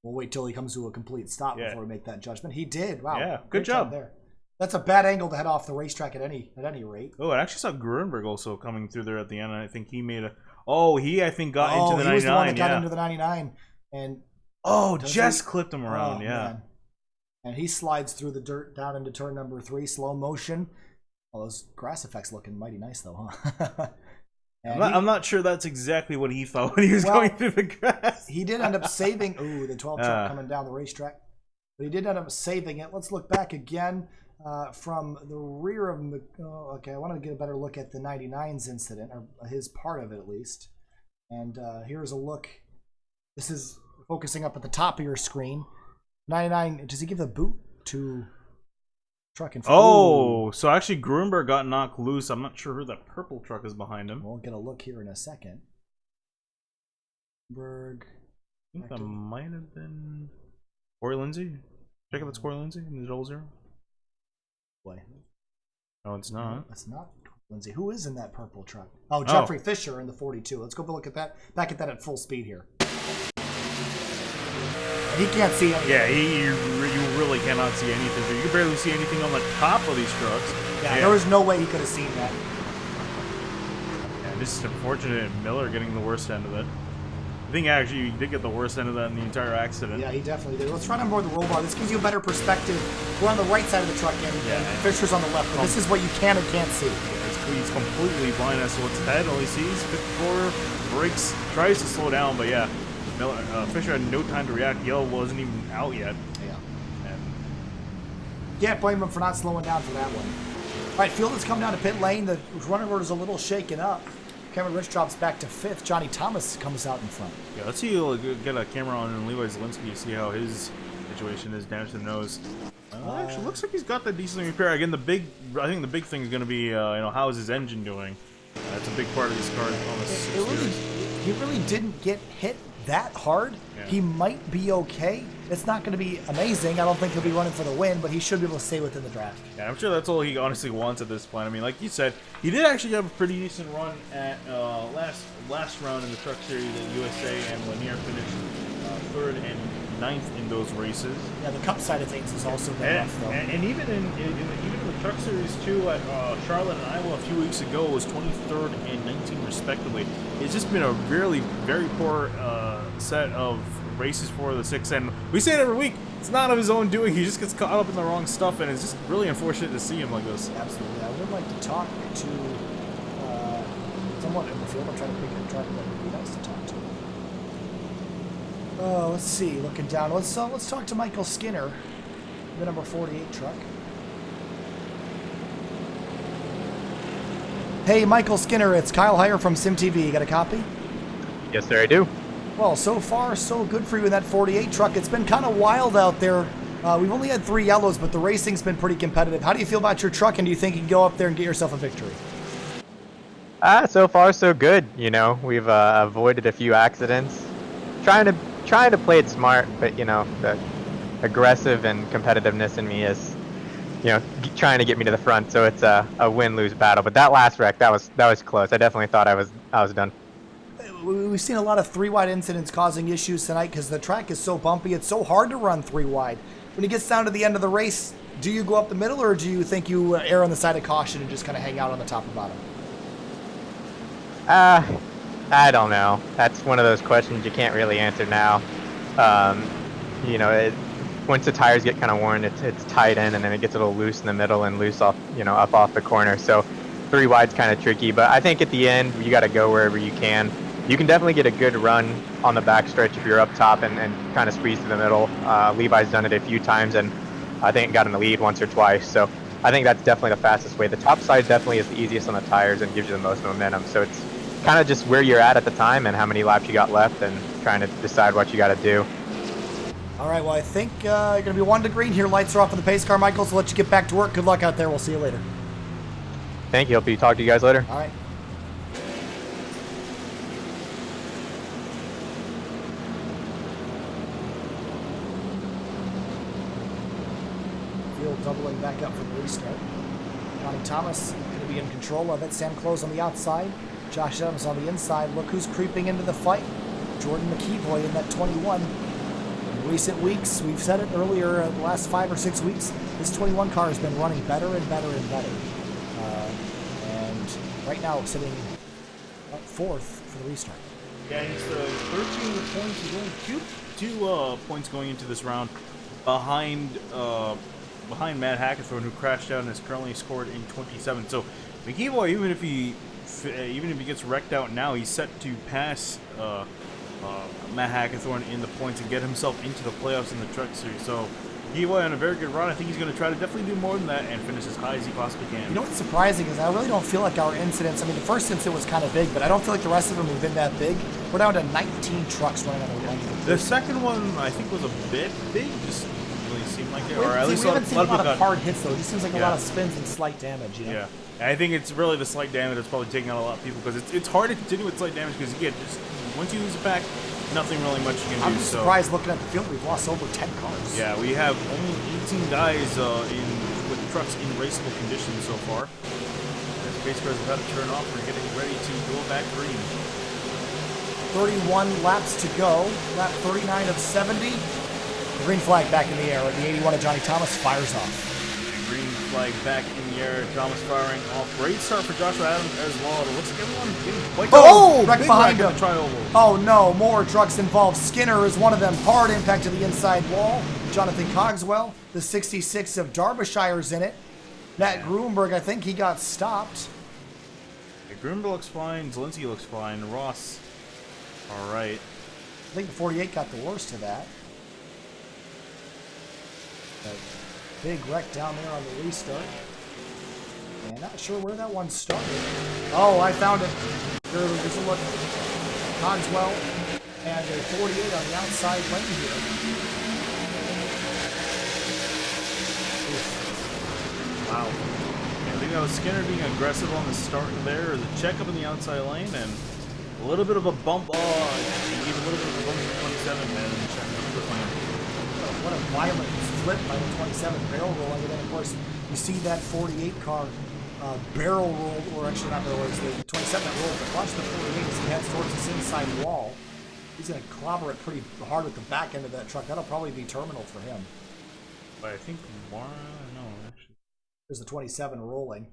We'll wait till he comes to a complete stop before we make that judgment. He did. Wow. Yeah, good good job there. That's a bad angle to head off the racetrack at any rate. Oh, I actually saw Grunberg also coming through there at the end. And I think he made a... Oh, he, I think, got into the 99. He was the one that got into the 99. And just clipped him around, Man. And he slides through the dirt down into turn number 3, slow motion. Well, those grass effects looking mighty nice, though, huh? I'm not sure that's exactly what he thought when he was going through the grass. He did end up saving... Ooh, the 12 truck coming down the racetrack. But he did end up saving it. Let's look back again from the rear of the... okay, I wanted to get a better look at the 99's incident, or his part of it at least. And here's a look. This is focusing up at the top of your screen. 99, does he give the boot to... truck in front? Oh, so actually Grunberg got knocked loose. I'm not sure who that purple truck is behind him. We'll get a look here in a second. Grunberg. I think that might have been Corey Lindsay. Check out that's Corey Lindsay in the 00. Boy. No, it's not. No, it's not Lindsay. Who is in that purple truck? Oh, Jeffrey Fisher in the 42. Let's go look at that. Back at that at full speed here. He can't see anything. Yeah, you really cannot see anything. You can barely see anything on the top of these trucks. Yeah, there was no way he could have seen that. Yeah, just unfortunate Miller getting the worst end of it. I think actually he did get the worst end of that in the entire accident. Yeah, he definitely did. Let's try on board the roll bar. This gives you a better perspective. We're on the right side of the truck and Fisher's on the left, but this is what you can or can't see. Yeah, he's completely blind as to what's ahead. All he sees, 54, brakes, tries to slow down, but yeah, Miller, Fisher had no time to react. Yellow wasn't even out yet. Yeah. And Can't blame him for not slowing down for that one. All right, field has come down to pit lane. The running order is a little shaken up. Cameron Rich drops back to 5th. Johnny Thomas comes out in front. yeah, let's see. Get a camera on Levi Zielinski to see how his situation is. Damage to the nose. Actually, looks like he's got that decently repaired. Again, I think the big thing is going to be, how is his engine doing? That's a big part of this car. He really didn't get hit that hard. Yeah. He might be okay. It's not going to be amazing. I don't think he'll be running for the win, but he should be able to stay within the draft. Yeah, I'm sure that's all he honestly wants at this point. I mean, like you said, he did actually have a pretty decent run at last round in the Truck Series at USA, and Lanier finished 3rd and 9th in those races. Yeah, the Cup side of things is also been rough, though. And even in the Truck Series too at Charlotte and Iowa a few weeks ago was 23rd and 19th respectively. It's just been a really very poor set of races for the 6, and we say it every week. It's not of his own doing. He just gets caught up in the wrong stuff, and it's just really unfortunate to see him like this. Absolutely. I would like to talk to someone in the field. I'm trying to pick a truck that would be nice to talk to. Oh, let's see. Looking down. Let's talk to Michael Skinner, the number 48 truck. Hey, Michael Skinner. It's Kyle Heyer from SimTV. You got a copy? Yes, sir, I do. Well, so far, so good for you in that 48 truck. It's been kind of wild out there. We've only had 3 yellows, but the racing's been pretty competitive. How do you feel about your truck, and do you think you can go up there and get yourself a victory? So far, so good. You know, we've avoided a few accidents. Trying to play it smart, but the aggressive and competitiveness in me is, trying to get me to the front. So it's a win-lose battle. But that last wreck, that was close. I definitely thought I was done. We've seen a lot of 3-wide incidents causing issues tonight because the track is so bumpy. It's so hard to run 3-wide. When it gets down to the end of the race, do you go up the middle, or do you think you err on the side of caution and just kind of hang out on the top and bottom? I don't know. That's one of those questions you can't really answer now. Once the tires get kind of worn, it's tight in, and then it gets a little loose in the middle and loose off, up off the corner. So 3-wide's kind of tricky, but I think at the end you got to go wherever you can. You can definitely get a good run on the backstretch if you're up top and kind of squeeze to the middle. Levi's done it a few times, and I think got in the lead once or twice. So I think that's definitely the fastest way. The top side definitely is the easiest on the tires and gives you the most momentum. So it's kind of just where you're at the time and how many laps you got left and trying to decide what you got to do. All right, well, I think you're going to be 1 to green here. Lights are off on the pace car, Michael, so let you get back to work. Good luck out there. We'll see you later. Thank you. Hope you talk to you guys later. All right. Field doubling back up for the restart. Johnny Thomas going to be in control of it. Sam Close on the outside. Josh Adams on the inside. Look who's creeping into the fight. Jordan McKeeboy in that 21. In recent weeks, we've said it earlier, the last 5 or 6 weeks, this 21 car has been running better and better and better. And right now it's sitting up 4th for the restart. Yeah, he's 13 points. He's only two points going into this round behind Matt Hackathorn, who crashed out and is currently scored in 27. So McKeeboy, even if he gets wrecked out now, he's set to pass Matt Hackathorn in the points and get himself into the playoffs in the Truck Series. So McKeeboy on a very good run. I think he's going to try to definitely do more than that and finish as high as he possibly can. You know what's surprising is I really don't feel like our incidents, I mean, the first incident was kind of big, but I don't feel like the rest of them have been that big. We're down to 19 trucks running on the run. The second one, I think, was a bit big. Just didn't really seem like it. We Or at least haven't seen a lot of got hard hits, though. It just seems like a lot of spins and slight damage, you know? Yeah. I think it's really the slight damage that's probably taking out a lot of people, because it's hard to continue with slight damage because, again, just once you lose a pack, nothing really much you can do. I'm just surprised looking at the field. We've lost over 10 cars. Yeah, we have only 18 guys with trucks in raceable conditions so far. This pace car is about to turn off. We're getting ready to go back green. 31 laps to go. Lap 39 of 70. The green flag back in the air. The 81 of Johnny Thomas fires off. Green flag back in the the air. Thomas firing off. Great start for Joshua Adams as well. It looks like everyone getting quite Oh, wreck big behind wreck him. in the tri-oval. Oh no, more trucks involved. Skinner is one of them. Hard impact to the inside wall. Jonathan Cogswell, the 66 of Derbyshire's in it. Matt Gruenberg, I think he got stopped. Yeah, Gruenberg looks fine. Zielinski looks fine. Ross, all right. I think the 48 got the worst of that. A big wreck down there on the restart. And not sure where that one started. Oh, I found it. There's a look. Cogswell and a 48 on the outside lane here. Wow. Yeah, I think that was Skinner being aggressive on the start there. The checkup in the outside lane and a little bit of a bump. Oh, he gave a little bit of a bump to 27, man. What a violent flip by the 27 barrel roll. And then, of course, you see that 48 car barrel roll, or actually not barrel roll, it's the 27 that rolled. But watch the 48 as he heads towards this inside wall. He's going to clobber it pretty hard with the back end of that truck. That'll probably be terminal for him. But I think more, no, actually. There's the 27 rolling.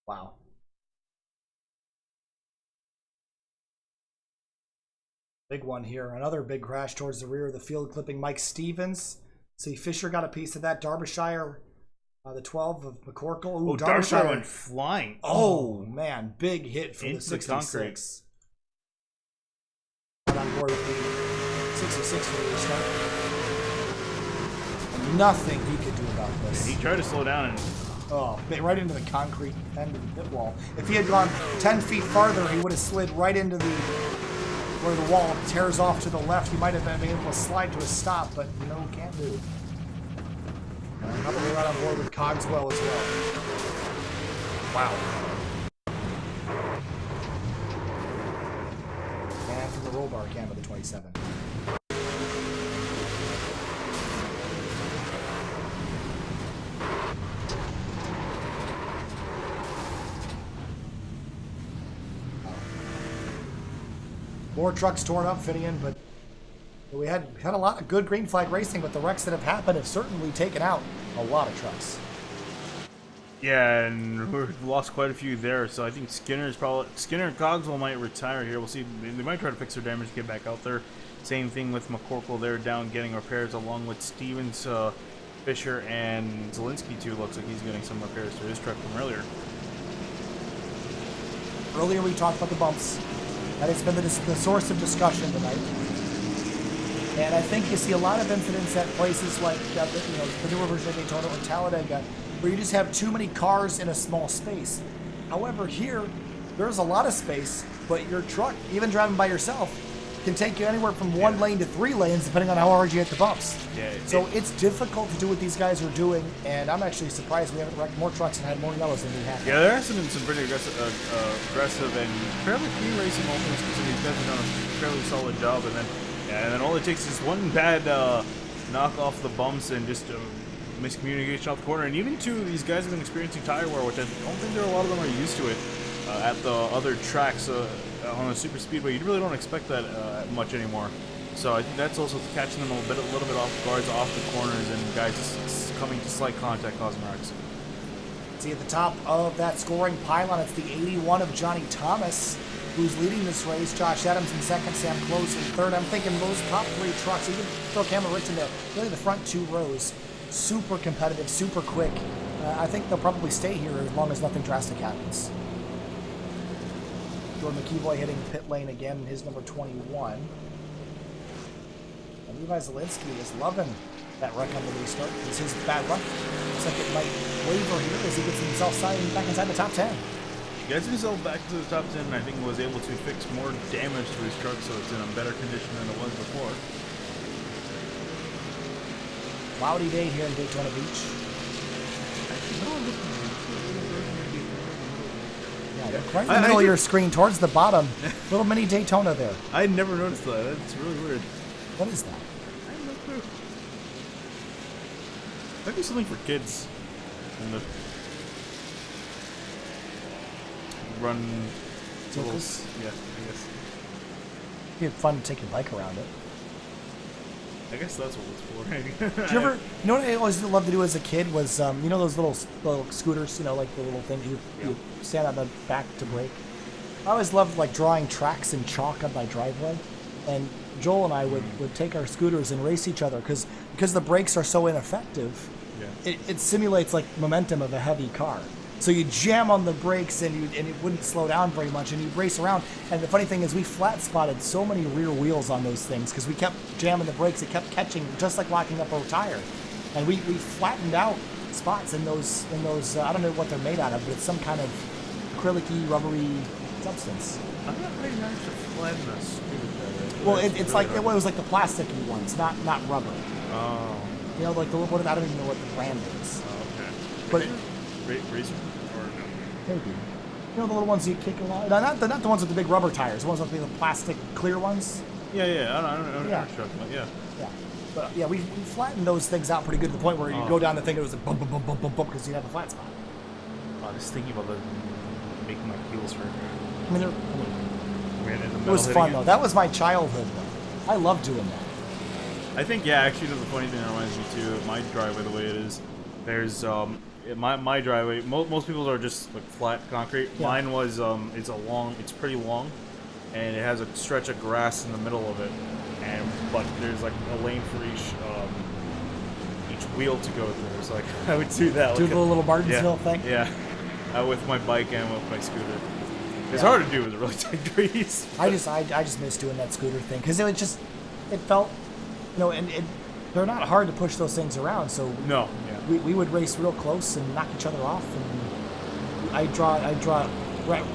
Wow. Big one here. Another big crash towards the rear of the field, clipping Mike Stevens. See, Fisher got a piece of that. Derbyshire, the 12 of McCorkle. Ooh, Derbyshire went flying. Oh, man. Big hit for into the 66. the concrete. On board with the 66 for the restart. Nothing he could do about this. He tried to slow down and Oh, right into the concrete end of the pit wall. If he had gone 10 feet farther, he would have slid right into the where the wall tears off to the left. He might have been able to slide to a stop, but no, can't do. Probably right on board with Cogswell as well. Wow. And from the roll bar cam of the 27. More trucks torn up, Finian, but we had a lot of good green flag racing, but the wrecks that have happened have certainly taken out a lot of trucks. yeah, and we've lost quite a few there. So I think Skinner and Cogswell might retire here. We'll see. They might try to fix their damage, get back out there. Same thing with McCorkle there, down getting repairs, along with Stevens, Fisher, and Zielinski too. Looks like he's getting some repairs to his truck from earlier. Earlier we talked about the bumps. That has been the source of discussion tonight. And I think you see a lot of incidents at places like the newer version of Daytona or Talladega, where you just have too many cars in a small space. However, here, there's a lot of space, but your truck, even driving by yourself, can take you anywhere from 1 lane to 3 lanes, depending on how hard you hit the bumps. Yeah, so it's difficult to do what these guys are doing, and I'm actually surprised we haven't wrecked more trucks and had more yellows than we have. Yeah, there has been some pretty aggressive and fairly clean racing moments because these guys have done a fairly solid job. And then all it takes is one bad knock off the bumps and just miscommunication off the corner. And even too, these guys have been experiencing tire wear, which I don't think a lot of them are used to it at the other tracks on a super speedway. You really don't expect that much anymore. So I think that's also catching them a little bit off guards, off the corners, and guys coming to slight contact, causing wrecks. See at the top of that scoring pylon, it's the 81 of Johnny Thomas who's leading this race. Josh Adams in second, Sam Close in third. I'm thinking those top 3 trucks, you can throw Cameron Rich into really the front 2 rows. Super competitive, super quick. I think they'll probably stay here as long as nothing drastic happens. Jordan McKeeboy hitting the pit lane again in his number 21. And Levi Zielinski is loving that wreck on the restart. It's his bad luck. Looks like it might waver here as he gets himself back inside the top 10. He gets himself back to the top 10 and I think was able to fix more damage to his truck, so it's in a better condition than it was before. Cloudy day here in Daytona Beach. Yeah, right in the middle of your screen, towards the bottom, little mini Daytona there. I never noticed that. That's really weird. What is that? I have no clue. Might be something for kids. In the run Circles? Yeah, I guess. It'd be fun to take your bike around it. I guess that's what it's for. Did you ever, you know what I always loved to do as a kid was, you know those little scooters, you know, like the little thing you stand on the back to brake. I always loved like drawing tracks in chalk on my driveway, and Joel and I would take our scooters and race each other because the brakes are so ineffective. Yeah. It simulates like momentum of a heavy car. So you jam on the brakes and it wouldn't slow down very much, and you'd race around. And the funny thing is, we flat spotted so many rear wheels on those things because we kept jamming the brakes. It kept catching, just like locking up a tire. And we flattened out spots in those. I don't know what they're made out of, but it's some kind of acrylic-y, rubbery substance. I'm not very nice to flatten a scooter. Well, it's like it was like the plasticky ones, not rubber. Oh. You know, like I don't even know what the brand is. Oh, okay. But Razor or no? maybe. You know the little ones you kick along? No, not the ones with the big rubber tires. The ones with the plastic clear ones. Yeah. I don't know. Yeah. Yeah. Yeah. But yeah, we flattened those things out pretty good to the point where you go down the thing and it was a bump, bump, bump, bump, bump, bump because you have a flat spot. Oh, just thinking about making my heels hurt. I mean, Ran into it metal was hitting fun it. though. That was my childhood though. I loved doing that. I think, yeah, actually, the funny thing that reminds me too of my driveway, the way it is. There's my driveway. Most people's are just like flat concrete. Yeah. Mine was it's pretty long, and it has a stretch of grass in the middle of it, but there's like a lane for each wheel to go through. So like I would do that. Do like the little Martinsville thing. Yeah, with my bike and with my scooter. It's Yeah. hard to do with a really tight grease. I just miss doing that scooter thing because it felt, you know, and they're not hard to push those things around. So No. Yeah. we would race real close and knock each other off, and I draw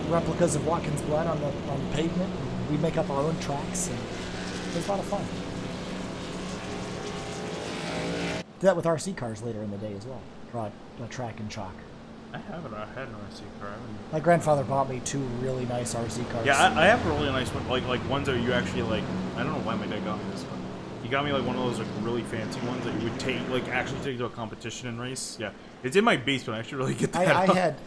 replicas of Watkins Glen on the pavement. And we make up our own tracks, and it was a lot of fun. Did that with RC cars later in the day as well. Draw a track in chalk. I had an RC car. My grandfather bought me 2 really nice RC cars. Yeah, I have a really nice one, like ones that you actually like. I don't know why my dad got me this one. He got me like one of those like really fancy ones that you would actually take to a competition and race. Yeah, it's in my basement. I actually really get that.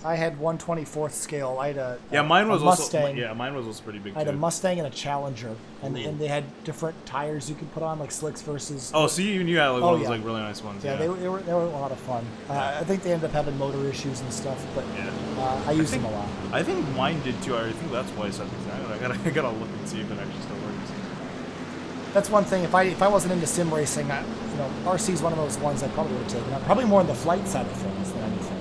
I had 1/24th scale. I had mine was a Mustang. mine was also pretty big I had a too. Mustang and a Challenger, and they had different tires you could put on, like slicks versus. Oh, so you had like one of those yeah. like really nice ones. Yeah, they were a lot of fun. I think they ended up having motor issues and stuff, but I used them a lot. I think mine did too. I think that's why I said I gotta look and see if it actually still works. That's one thing. If I wasn't into sim racing, RC is one of those ones I probably would have taken up. Probably more on the flight side of things than anything.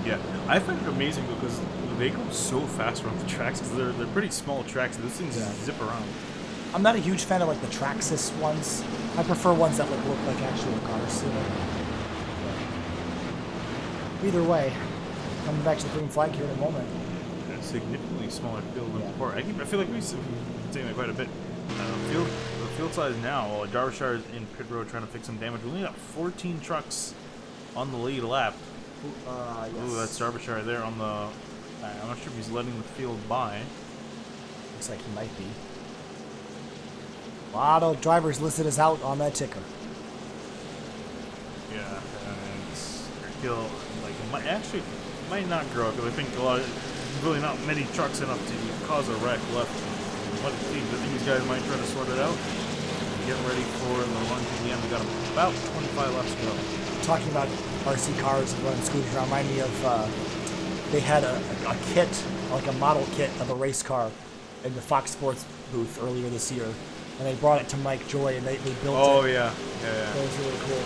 Yeah, I find it amazing because they go so fast around the tracks because they're pretty small tracks. Those things zip around. I'm not a huge fan of like the Traxxas ones. I prefer ones that look like actual cars. You know? Either way, coming back to the green flag here in a moment. A significantly smaller field than Yeah. before. I feel like we've been saying that quite a bit. The field size now, while Darbyshire is in pit road trying to fix some damage, we only got 14 trucks on the lead lap. Yes. Ooh, that's Darbyshire there on the. I'm not sure if he's letting the field by. Looks like he might be. A lot of drivers listed as out on that ticker. Yeah, and he'll might not grow because I think really not many trucks enough to cause a wreck left. What it seems, I think these guys might try to sort it out. Get ready for the run to the end. We got about 25 laps to go. Talking about RC cars and running scooters around, remind me of they had a kit, like a model kit of a race car in the Fox Sports booth earlier this year, and they brought it to Mike Joy and they built it. Oh yeah. That was really cool.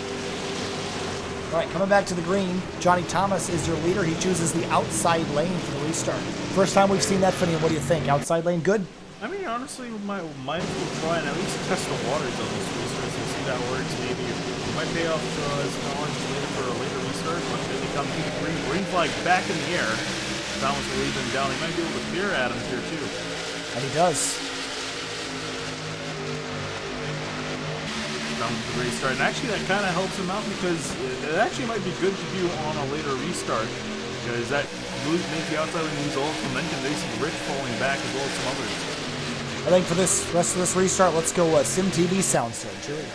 All right, coming back to the green, Johnny Thomas is your leader. He chooses the outside lane for the restart. First time we've seen that, Finian. What do you think? Outside lane, good? I mean, honestly, might as well try and at least test the waters of this restart and see that works. Maybe it might pay off as Collins later for a later restart, but then he comes to the green flag back in the air. Thomas will lead them down. He might be able to clear Adams here too. And he does. Down to the restart, and actually that kind of helps him out because it actually might be good to do on a later restart because that makes the outside lane lose all its momentum. They see Rich falling back as well as some others. I think for this rest of this restart, let's go Sim TV sound search. Here we go.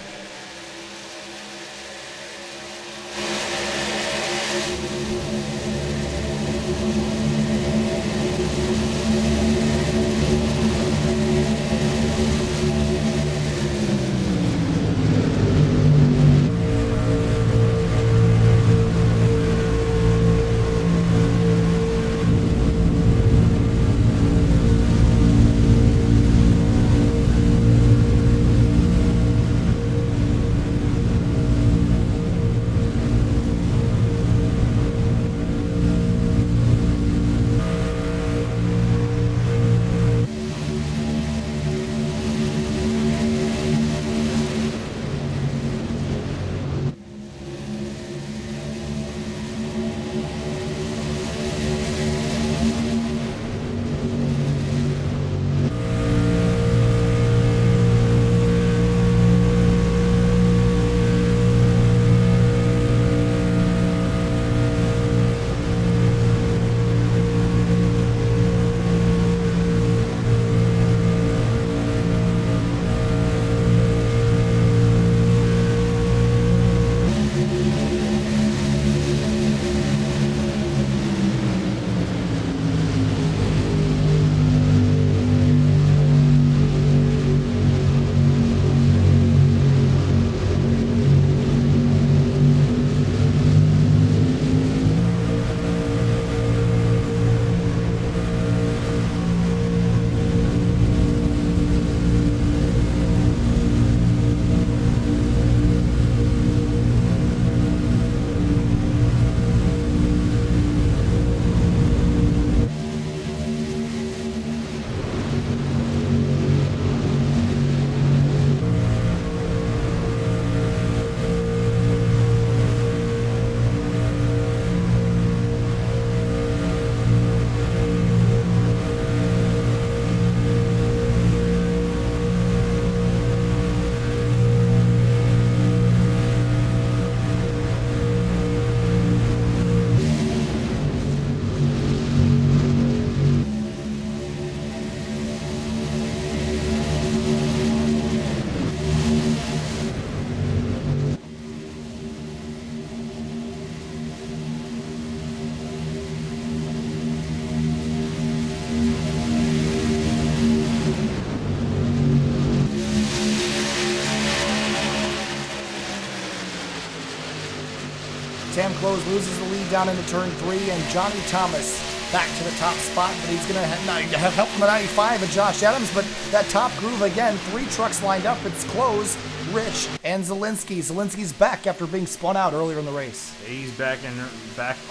close, loses the lead down into turn 3, and Johnny Thomas back to the top spot, but he's going to have help from the 95 and Josh Adams, but that top groove again, 3 trucks lined up, it's close, Rich and Zielinski. Zielinski's back after being spun out earlier in the race. He's back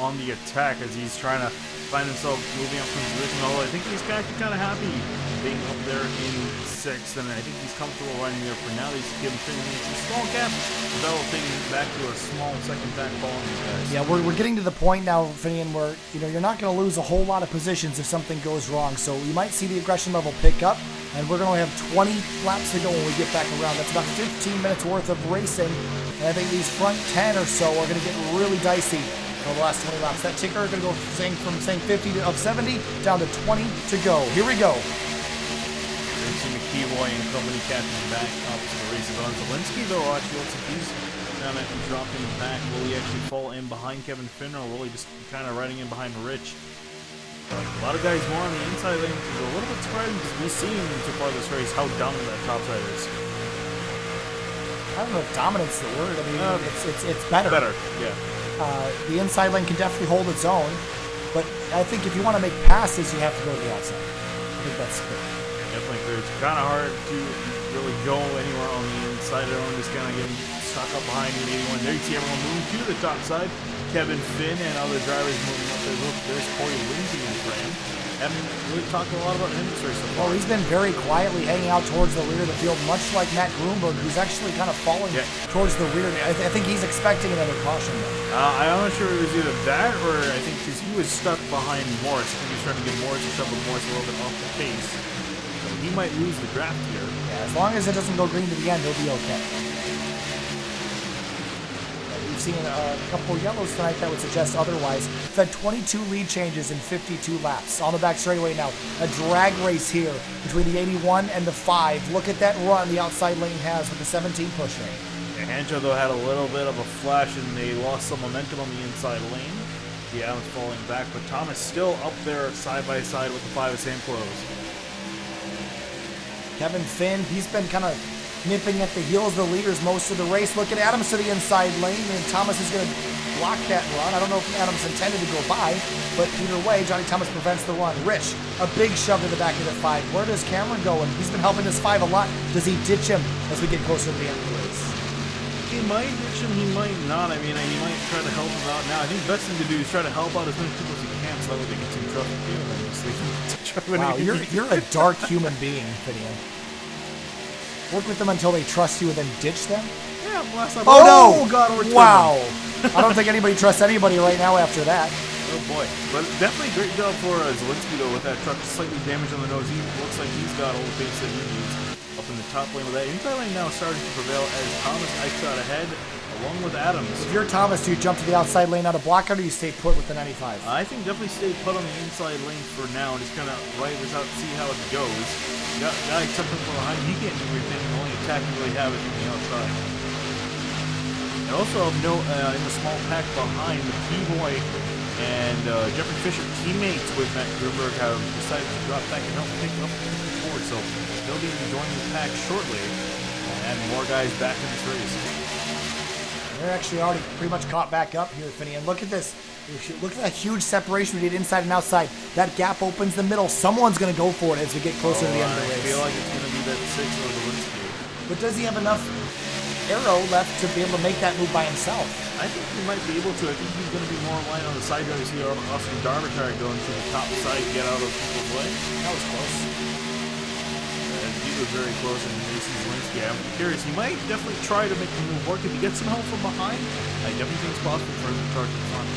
on the attack as he's trying to find himself moving up from his position, although I think he's actually kind of happy being up there in 6th, and I think he's comfortable running there for now. He's giving Finland a small gap, developing back to a small second back following these guys. Yeah, we're getting to the point now, Finian, where you're not going to lose a whole lot of positions if something goes wrong. So you might see the aggression level pick up, and we're going to have 20 laps to go when we get back around. That's about 15 minutes worth of racing, and I think these front 10 or so are going to get really dicey over the last 20 laps. That ticker is going to go from saying 50 of 70 down to 20 to go. Here we go. McKeeboy and company catching back up to the races on Zielinski, though. Actually, looks like he's kind of dropping back. Will he actually fall in behind Kevin Finner, or will he just kind of riding in behind Rich? A lot of guys more on the inside lane, which is a little bit surprising because we've seen so far this race how dominant that top side is. I don't know if dominant's the word. I mean, it's better. Better, yeah. The inside lane can definitely hold its own, but I think if you want to make passes, you have to go to the outside. I think that's good. Definitely clear. It's kind of hard to really go anywhere on the inside. Everyone just kind of getting stuck up behind the 81. There you see everyone moving to the top side. Kevin Finn and other drivers moving up there. Look, there's Corey Lindsay in frame. Haven't really talked a lot about him this race so far. Well, he's been very quietly hanging out towards the rear of the field, much like Matt Grunberg, who's actually kind of falling towards the rear. I think he's expecting another caution, though. I'm not sure it was either that or I think because he was stuck behind Morris. I think he was trying to get Morris to shove Morris a little bit off the pace. He might lose the draft here. Yeah, as long as it doesn't go green to the end, he'll be okay. We've seen a couple yellows tonight that would suggest otherwise. We've had 22 lead changes in 52 laps. On the back straightaway now, a drag race here between the 81 and the 5. Look at that run the outside lane has with the 17 pushing. Yeah, Hancho, though, had a little bit of a flash and they lost some momentum on the inside lane. The Adams falling back, but Thomas still up there side by side with the 5 of same close. Kevin Finn, he's been kind of nipping at the heels of the leaders most of the race. Look at Adams to the inside lane, and Thomas is going to block that run. I don't know if Adams intended to go by, but either way, Johnny Thomas prevents the run. Rich, a big shove to the back of the 5. Where does Cameron go? And he's been helping this 5 a lot. Does he ditch him as we get closer to the end of the race? He might ditch him, he might not. I mean, he might try to help him out now. I think the best thing to do is try to help out as many people as he can so that way they get some trust with you and then just leave him to try to Wow, you're a dark human being, Finian. Work with them until they trust you and then ditch them? Yeah, last time. Oh no! God, wow! I don't think anybody trusts anybody right now after that. Oh boy. But definitely great job for Zielinski though with that truck. Slightly damaged on the nose. He looks like he's got all the pace that he needs up in the top lane with that. Inside lane now starting to prevail as Thomas shot ahead along with Adams. If you're Thomas, do you jump to the outside lane out of block or do you stay put with the 95? I think definitely stay put on the inside lane for now and just kind of ride this out and see how it goes. Guy something from behind, he can't do anything. The only attack you really have is from the outside. And also of note, in the small pack behind, the T-Boy and Jeffrey Fisher, teammates with Matt Grunberg, have decided to drop back and help pick up the forward. So they'll be joining the pack shortly and more guys back in this race. They're actually already pretty much caught back up here, Finian. Look at this. Look at that huge separation we did inside and outside. That gap opens the middle. Someone's going to go for it as we get closer to the end of the race. I feel like it's going to be that 6 or the Linsky. But does he have enough arrow left to be able to make that move by himself? I think he might be able to. I think he's going to be more in line on the side drive. You see Austin Darmachar going to the top side, get out of people's way. That was close. And he was very close, and Mason Zielinski, I'm curious. He might definitely try to make the move work. If he gets some help from behind, I definitely think it's possible for him to charge in front.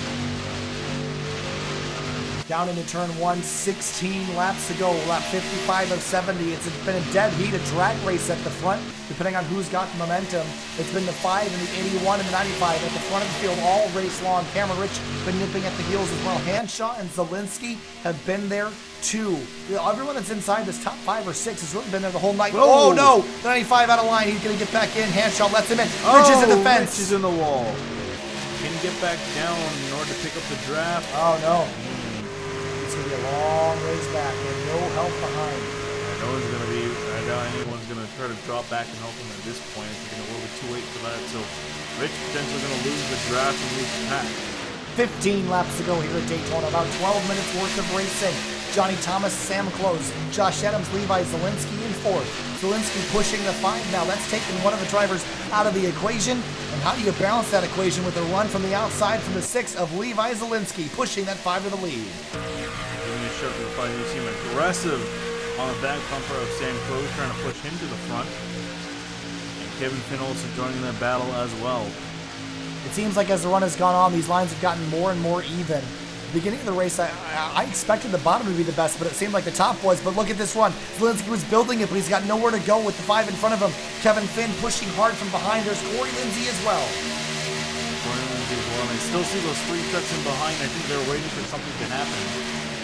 Down into turn 1, 16 laps to go. Lap 55 of 70. It's been a dead heat, a drag race at the front, depending on who's got the momentum. It's been the 5 and the 81 and the 95 at the front of the field all race long. Cameron Rich been nipping at the heels as well. Hanshaw and Zielinski have been there too. Everyone that's inside this top 5 or 6 has really been there the whole night. Whoa. Oh no! The 95 out of line. He's going to get back in. Hanshaw lets him in. Rich is in the fence. Rich is in the wall. Can he get back down in order to pick up the draft? Oh no. It's going to be a long ways back and no help behind. No one's going to be, I doubt anyone's going to try to drop back and help him at this point. It's getting a little bit too late for that. So Rich potentially going to lose the draft and lose the pack. 15 laps to go here at Daytona. About 12 minutes worth of racing. Johnny Thomas, Sam Close, Josh Adams, Levi Zielinski in fourth. Zielinski pushing the 5 now. That's taking one of the drivers out of the equation. And how do you balance that equation with a run from the outside from the 6 of Levi Zielinski, pushing that 5 to the lead? Giving a shove to the 5. You see him aggressive on the back bumper of Sam Close, trying to push him to the front. And Kevin Finn also joining that battle as well. It seems like as the run has gone on, these lines have gotten more and more even. Beginning of the race, I expected the bottom to be the best, but it seemed like the top was. But look at this run. Zielinski was building it, but he's got nowhere to go with the 5 in front of him. Kevin Finn pushing hard from behind. There's Corey Lindsay as well. Corey Lindsay as well. And I still see those 3 trucks in behind. I think they're waiting for something to happen.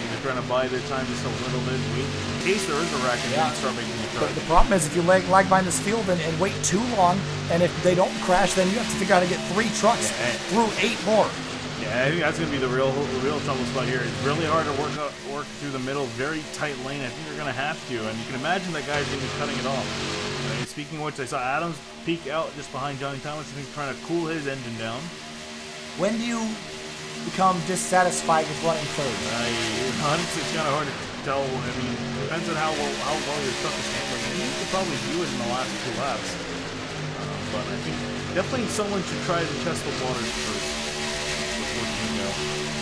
They're trying to buy their time just a little bit, wait in case there is a wreck and then start making the truck. But the problem is if you lag behind this field and wait too long, and if they don't crash, then you have to figure out how to get 3 trucks through 8 more. Yeah, I think that's going to be the real trouble spot here. It's really hard to work through the middle, very tight lane. I think you're going to have to, and you can imagine that guy's going to be cutting it off. Speaking of which, I saw Adams peek out just behind Johnny Thomas. I think trying to cool his engine down. When do you become dissatisfied with running third? Honestly, it's kind of hard to tell. I mean, it depends on how well your truck is handling. I mean, you could probably do it in the last 2 laps. But I think definitely someone should try to test the waters first.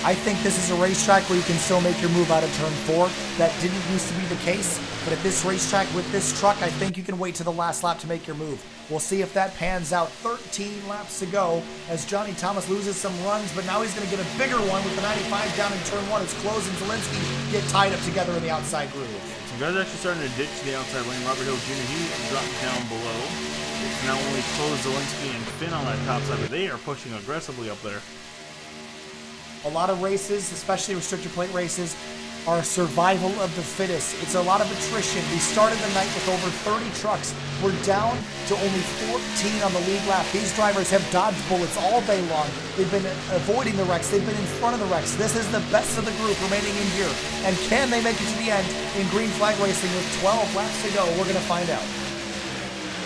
I think this is a racetrack where you can still make your move out of turn 4. That didn't used to be the case, but at this racetrack with this truck, I think you can wait to the last lap to make your move. We'll see if that pans out. 13 laps to go as Johnny Thomas loses some runs, but now he's going to get a bigger one with the 95 down in turn 1 as Close and Zielinski get tied up together in the outside groove. Some guys actually starting to ditch the outside lane. Robert Hill Jr., he dropped down below. It's now only Close, Zielinski, and Finn on that top side, but they are pushing aggressively up there. A lot of races, especially restrictor plate races, are survival of the fittest. It's a lot of attrition. We started the night with over 30 trucks. We're down to only 14 on the lead lap. These drivers have dodged bullets all day long. They've been avoiding the wrecks. They've been in front of the wrecks. This is the best of the group remaining in here. And can they make it to the end in green flag racing with 12 laps to go? We're going to find out.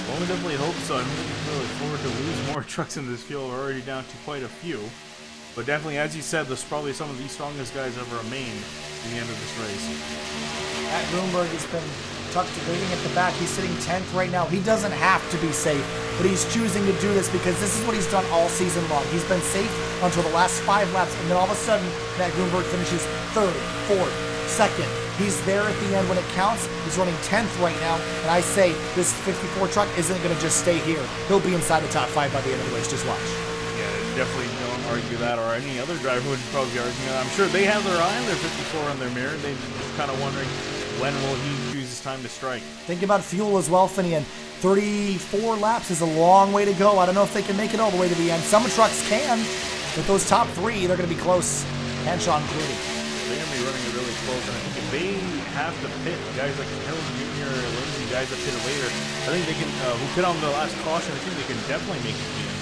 Well, we definitely hope so. I'm looking really forward to lose more trucks in this field. We're already down to quite a few. But definitely, as you said, there's probably some of the strongest guys ever remain in the end of this race. Matt Grunberg has been tucked waiting at the back. He's sitting 10th right now. He doesn't have to be safe, but he's choosing to do this because this is what he's done all season long. He's been safe until the last 5 laps, and then all of a sudden, Matt Grunberg finishes 3rd, 4th, 2nd. He's there at the end when it counts. He's running 10th right now, and I say this 54 truck isn't going to just stay here. He'll be inside the top 5 by the end of the race. Just watch. Yeah, definitely don't argue that, or any other driver would probably be arguing that. I'm sure they have their eye on their 54 in their mirror. They're just kind of wondering when will he choose his time to strike. Think about fuel as well, Finian. 34 laps is a long way to go. I don't know if they can make it all the way to the end. Some trucks can, but those top 3, they're going to be close. Henshaw included. They're going to be running it really close, and I think if they have to pit guys like Hill Jr. or Lindsay, guys that pit later, I think they can, who pit on the last caution, I think they can definitely make it to the end.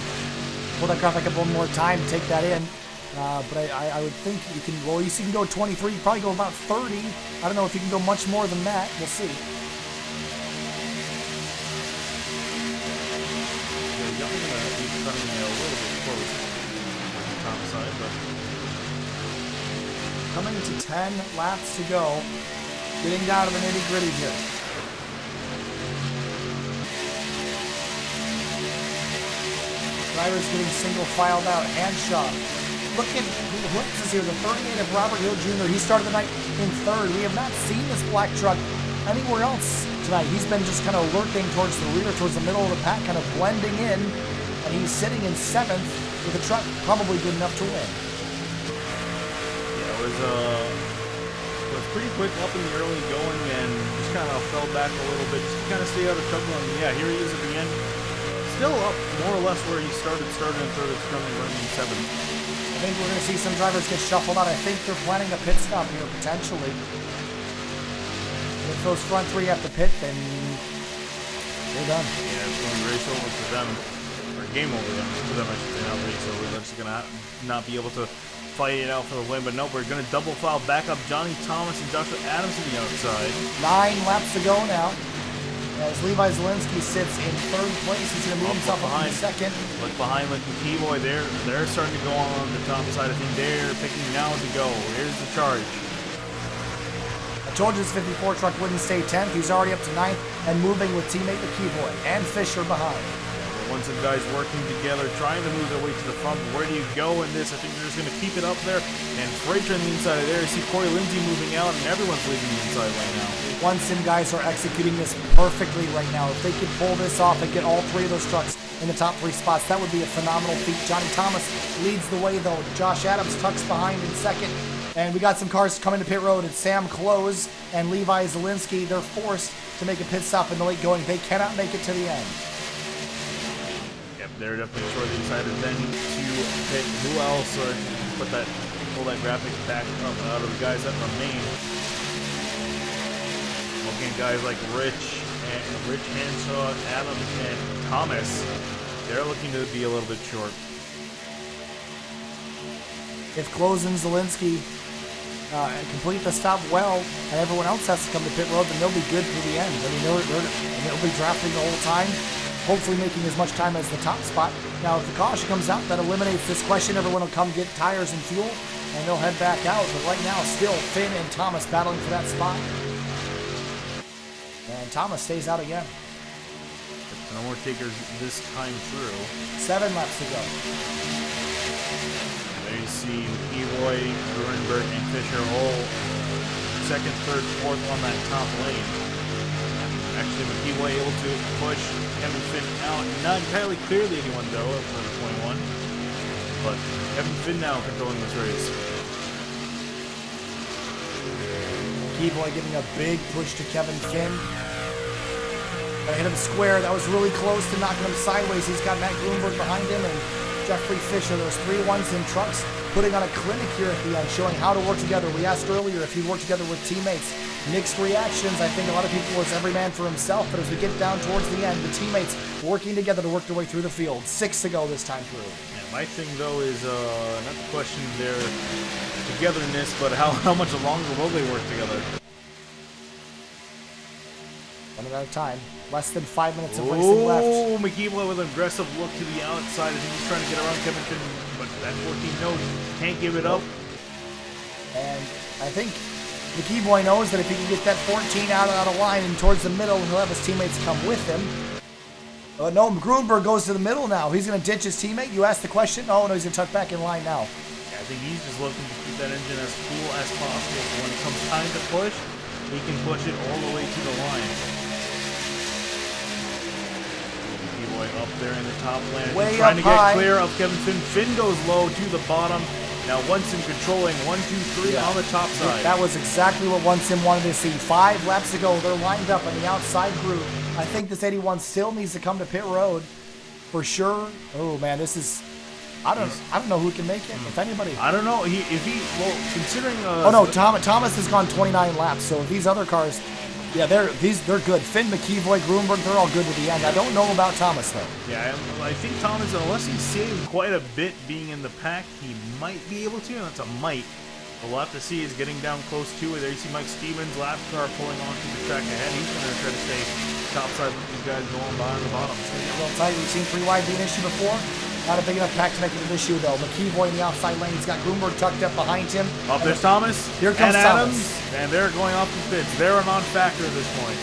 Pull that graphic up one more time to take that in. But I would think you can, well, you can go 23, you probably go about 30. I don't know if you can go much more than that. We'll see. Yeah, definitely going to be running a little bit close on the top side, but coming to 10 laps to go. Getting down to the nitty-gritty here. Drivers getting single filed out. Hanshaw. Look at who is here. The 38 of Robert Hill Jr. He started the night in 3rd. We have not seen this black truck anywhere else tonight. He's been just kind of lurking towards the rear, towards the middle of the pack, kind of blending in. And he's sitting in 7th with a truck probably good enough to win. Yeah, it was pretty quick up in the early going and just kind of fell back a little bit, just to kind of stay out of trouble. And yeah, here he is at the end. Still up more or less where he started in 3rd. It's currently running in 7th. I think we're going to see some drivers get shuffled out. I think they're planning a pit stop here, potentially. If those front 3 have to pit, then they're done. Yeah, it's going to be race over for them, or game over for them, I should say, not race over. They're just going to not be able to fight it out for the win. But no, we're going to double file back up Johnny Thomas and Joshua Adams to the outside. 9 laps to go now. As Levi Zielinski sits in third place, he's going to move himself up to second. Look behind, like McKeeboy, they're starting to go on the top side. I think they're picking now to go. Here's the charge. I told you this 54 truck wouldn't stay 10th. He's already up to 9th and moving with teammate McKeeboy and Fisher behind. Once the guys working together, trying to move their way to the front. Where do you go in this? I think they're just going to keep it up there. And Freighter on the inside of there. I see Corey Lindsay moving out, and everyone's leaving the inside right now. One Sim guys are executing this perfectly right now. If they could pull this off and get all three of those trucks in the top 3 spots, that would be a phenomenal feat. Johnny Thomas leads the way, though. Josh Adams tucks behind in second. And we got some cars coming to pit road. It's Sam Close and Levi Zielinski. They're forced to make a pit stop in the late going. They cannot make it to the end. They're definitely sure they decided then to pick who else or pull that graphic back up out of the guys that remain. Looking at guys like Rich Hanshaw, Adams, and Thomas, they're looking to be a little bit short. If Close and Zielinski complete the stop well, and everyone else has to come to pit road, then they'll be good through the end. I mean, they'll be drafting the whole time, hopefully making as much time as the top spot. Now, if the caution comes out, that eliminates this question. Everyone will come get tires and fuel, and they'll head back out. But right now, still Finn and Thomas battling for that spot. And Thomas stays out again. No more takers this time through. 7 laps to go. There you see Eloy, Gruenberg, and Fisher all second, third, fourth on that top lane. Actually, McKeeboy able to push Kevin Finn out. Not entirely clearly anyone, though, for 21. But Kevin Finn now controlling this race. McKeeboy giving a big push to Kevin Finn. Hit him square. That was really close to knocking him sideways. He's got Matt Gruenberg behind him and Jeffrey Fisher. There's 3 1-sim trucks putting on a clinic here at the end, showing how to work together. We asked earlier if you work together with teammates. Mixed reactions. I think a lot of people was every man for himself, but as we get down towards the end, the teammates working together to work their way through the field. 6 to go this time through. Yeah, my thing though is not the question their togetherness, but how much longer will they work together? Running out of time. Less than 5 minutes of racing left. Oh, McKeeboy with an aggressive look to the outside. I think he's trying to get around Kevin Finn, but that 14 no, can't give it up. And I think McKeeboy knows that if he can get that 14 out of line and towards the middle, he'll have his teammates come with him. No, Gruenberg goes to the middle now. He's going to ditch his teammate. You asked the question. Oh, no, he's going to tuck back in line now. Yeah, I think he's just looking to keep that engine as cool as possible. So when it comes time to push, he can push it all the way to the line. Up there in the top lane. Way trying to get high. clear of Kevin Finn. Finn goes low to the bottom. Now One-Sim controlling 1, 2, 3 on the top side. That was exactly what One-Sim wanted to see. 5 laps to go. They're lined up on the outside group. I think this 81 still needs to come to pit road for sure. Oh man, this is. I don't know who can make it. If anybody. I don't know. Considering. Oh no, Thomas has gone 29 laps. So these other cars. Yeah, they're good. Finn, McKeeboy, Gruenberg, they're all good to the end. I don't know about Thomas, though. Yeah, I think Thomas, unless he's saved quite a bit being in the pack, he might be able to. That's a might. But we'll have to see. He's getting down close to it. There you see Mike Stevens, lap car pulling onto the track ahead. He's going to try to stay topside with these guys going by on the bottom. It's going to be a little tight. We've seen 3 wide be an issue before. Not a big enough pack to make it an issue, though. McKeeboy in the outside lane. He's got Gruenberg tucked up behind him. Up there's Thomas. Here comes and Adams. Thomas. And they're going off the pits. They're a non-factor at this point.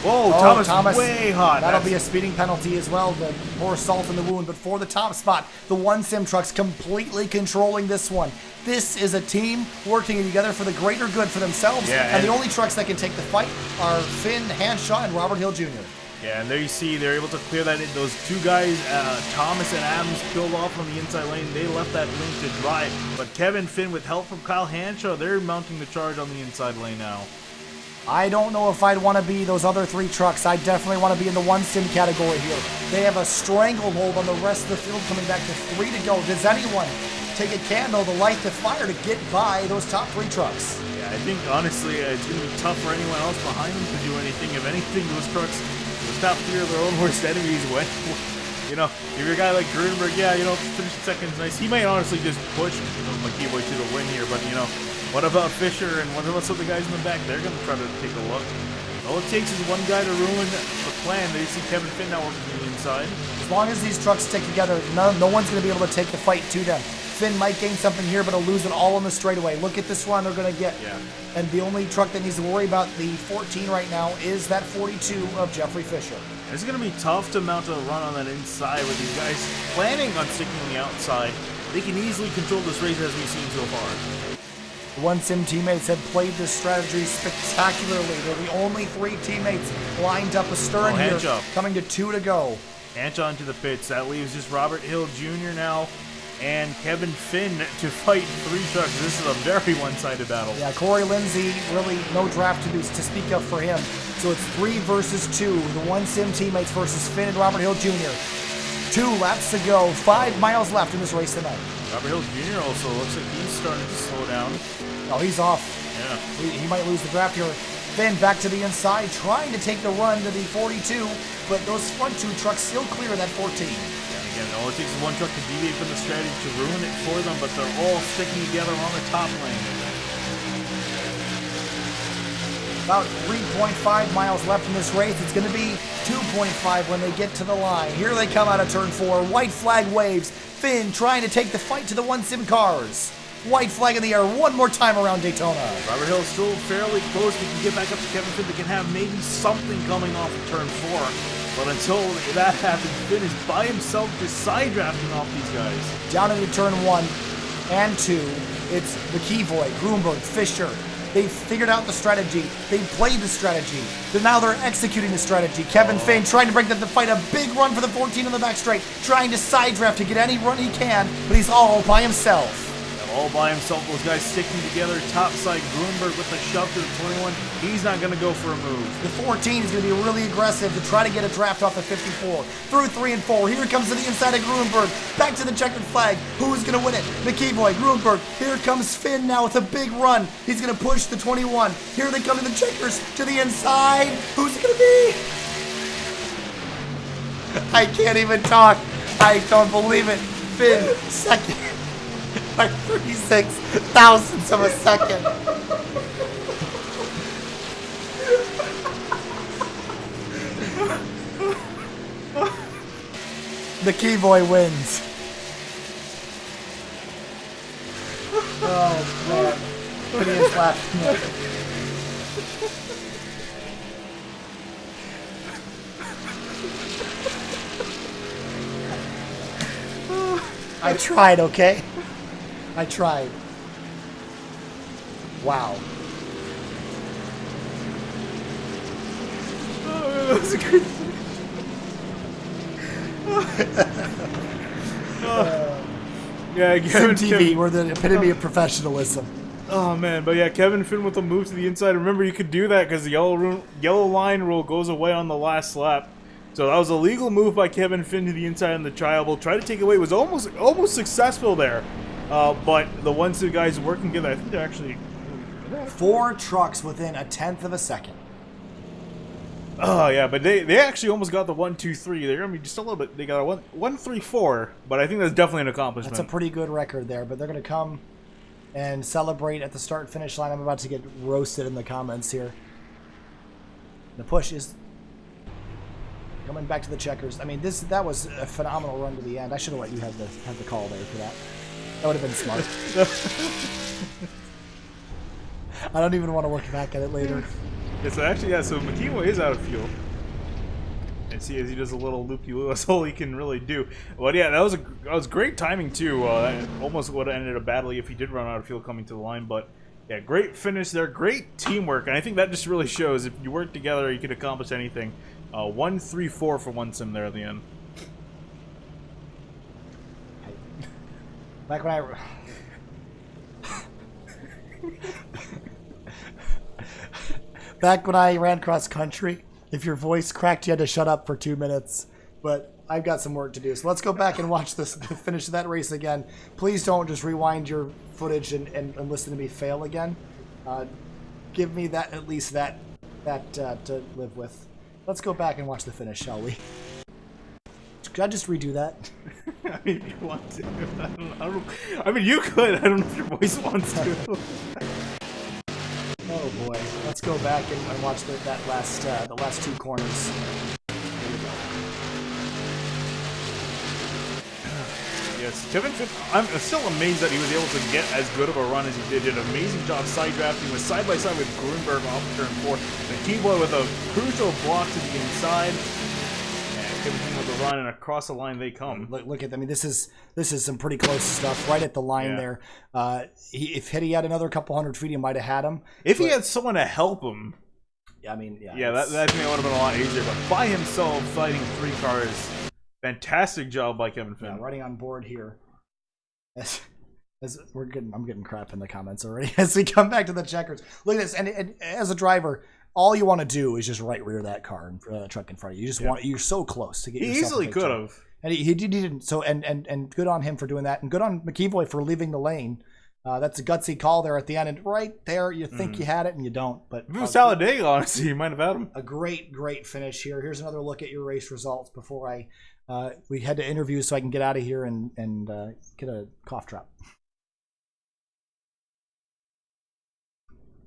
Whoa, Thomas way hot. That'll be a speeding penalty as well to pour salt in the wound. But for the top spot, the One-Sim trucks completely controlling this one. This is a team working together for the greater good for themselves. Yeah, and the only trucks that can take the fight are Finn, Hanshaw, and Robert Hill Jr. Yeah, and there you see they're able to clear that. Those 2 guys, Thomas and Adams, peeled off from the inside lane. They left that lane to dry. But Kevin Finn, with help from Kyle Hanshaw, they're mounting the charge on the inside lane now. I don't know if I'd want to be those other 3 trucks. I definitely want to be in the One-Sim category here. They have a stranglehold on the rest of the field coming back to 3 to go. Does anyone take a candle to light the fire to get by those top 3 trucks? Yeah, I think, honestly, it's going to be tough for anyone else behind them to do anything. If anything, those trucks, those top 3 are their own worst enemies. When, you know, if you're a guy like Gruenberg, yeah, you know, finish seconds nice. He might honestly just push McKeeboy to the win here, but, you know, what about Fisher and what about some of the guys in the back? They're going to try to take a look. All it takes is one guy to ruin the plan. They see Kevin Finn now working from the inside. As long as these trucks stick together, no one's going to be able to take the fight to them. Finn might gain something here, but he'll lose it all on the straightaway. Look at this run they're going to get. Yeah. And the only truck that needs to worry about the 14 right now is that 42 of Jeffrey Fisher. It's going to be tough to mount a run on that inside with these guys planning on sticking on the outside. They can easily control this race as we've seen so far. The One Sim teammates have played this strategy spectacularly. They're the only 3 teammates lined up astern here, coming to 2 to go. Ancha into the pits. That leaves just Robert Hill Jr. now and Kevin Finn to fight 3 trucks. This is a very one-sided battle. Yeah, Corey Lindsay, really no draft to speak of for him. So it's 3 versus 2. The One Sim teammates versus Finn and Robert Hill Jr. 2 laps to go. 5 miles left in this race tonight. Robert Hill Jr. also looks like he's starting to slow down. Oh, he's off. Yeah. He might lose the draft here. Finn back to the inside, trying to take the run to the 42, but those front 2 trucks still clear that 14. Yeah, again, all it takes is one truck to deviate from the strategy to ruin it for them, but they're all sticking together on the top lane. About 3.5 miles left in this race. It's going to be 2.5 when they get to the line. Here they come out of turn 4. White flag waves. Finn trying to take the fight to the One Sim cars. White flag in the air one more time around Daytona. Robert Hill still fairly close. We can get back up to Kevin Finn. They can have maybe something coming off of turn 4. But until that happens, Finn is by himself just side drafting off these guys. Down into turn 1 and 2. It's McKeevoy, Grunberg, Fisher. They figured out the strategy. They played the strategy. Now they're executing the strategy. Kevin Finn trying to break them to fight a big run for the 14 on the back straight. Trying to side draft to get any run he can, but he's all by himself. All by himself, those guys sticking together. Topside, Grunberg with the shove to the 21. He's not going to go for a move. The 14 is going to be really aggressive to try to get a draft off the 54. Through 3 and 4. Here comes to the inside of Grunberg. Back to the checkered flag. Who's going to win it? McKeevoy, Grunberg. Here comes Finn now with a big run. He's going to push the 21. Here they come to the checkers to the inside. Who's it going to be? I can't even talk. I don't believe it. Finn, second. By 36 thousandths of a second. The Keyboy wins. Oh man. Phineas laughed. I tried, okay? I tried. Wow. Oh, that was a great yeah, Kevin Sim TV, we're the epitome of professionalism. Oh man, but yeah, Kevin Finn with a move to the inside. Remember, you could do that because the yellow line rule goes away on the last lap. So that was a legal move by Kevin Finn to the inside on the trial. Tried to take it away. It was almost successful there. But the ones two guys working together, I think they're actually 4 trucks within a 1/10 of a second. Oh yeah, but they actually almost got the 1, 2, 3. They're gonna be just a little bit. They got a 1, 3, 4. But I think that's definitely an accomplishment. That's a pretty good record there. But they're gonna come and celebrate at the start finish line. I'm about to get roasted in the comments here. The push is coming back to the checkers. I mean, that was a phenomenal run to the end. I should have let you have the call there for that. That would have been smart. I don't even want to look back at it later. It's actually, yeah, so McKeevoy is out of fuel. And see, as he does a little loop-de-loop, that's all he can really do. But yeah, that was great timing too. Almost would have ended up badly if he did run out of fuel coming to the line. But yeah, great finish there, great teamwork, and I think that just really shows if you work together, you can accomplish anything. 1, 3, 4 for One Sim there at the end. Back when I ran cross country, if your voice cracked, you had to shut up for 2 minutes. But I've got some work to do, so let's go back and watch the finish of that race again. Please don't just rewind your footage and listen to me fail again. Give me that at least that to live with. Let's go back and watch the finish, shall we? Could I just redo that? I mean, if you want to. I mean, you could. I don't know if your voice wants to. Oh boy, let's go back and watch the last two corners. There we go. Yes, Kevin Finn, I'm still amazed that he was able to get as good of a run as he did. Did an amazing job side drafting, was side by side with Grunberg off turn 4. McKeeboy with a crucial block to the inside. And Kevin Finn with a run, and across the line they come. Look at them. I mean, this is some pretty close stuff right at the line there. If he had another couple hundred feet, he might have had him. If he had someone to help him. I mean, that would have been a lot easier. But by himself, fighting 3 cars. Fantastic job by Kevin Finn. Running on board here. As I'm getting crap in the comments already. As we come back to the checkers, look at this. And as a driver, all you want to do is just right rear that car and truck in front of you. You just you're so close to get. He easily could have. And he didn't. So and good on him for doing that, and good on McKeeboy for leaving the lane. That's a gutsy call there at the end, and right there you think you had it and you don't. But if it was Talladega, honestly, you might have had him. A great finish here. Here's another look at your race results before we head to interviews, so I can get out of here and get a cough drop.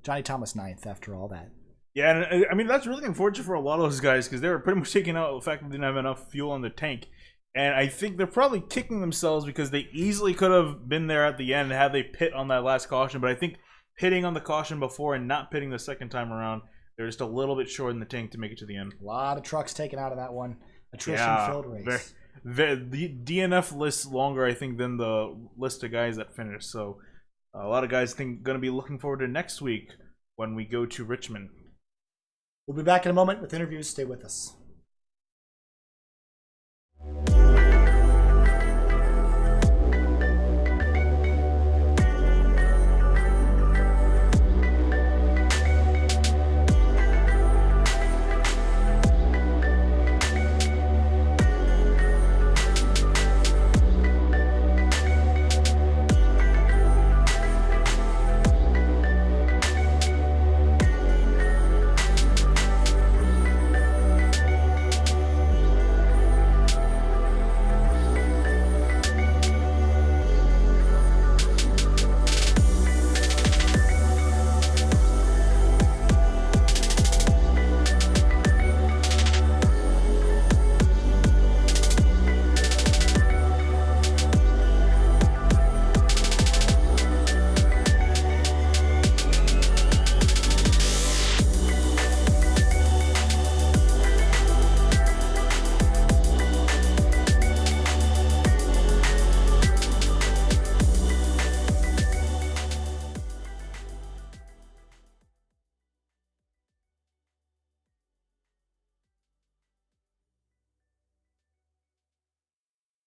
Johnny Thomas 9th after all that. Yeah, and I mean that's really unfortunate for a lot of those guys because they were pretty much taking out the fact that they didn't have enough fuel in the tank. And I think they're probably kicking themselves because they easily could have been there at the end had they pit on that last caution. But I think pitting on the caution before and not pitting the second time around, they're just a little bit short in the tank to make it to the end. A lot of trucks taken out of that one. Attrition-filled race. The DNF list longer, I think, than the list of guys that finished. So a lot of guys think going to be looking forward to next week when we go to Richmond. We'll be back in a moment with interviews. Stay with us.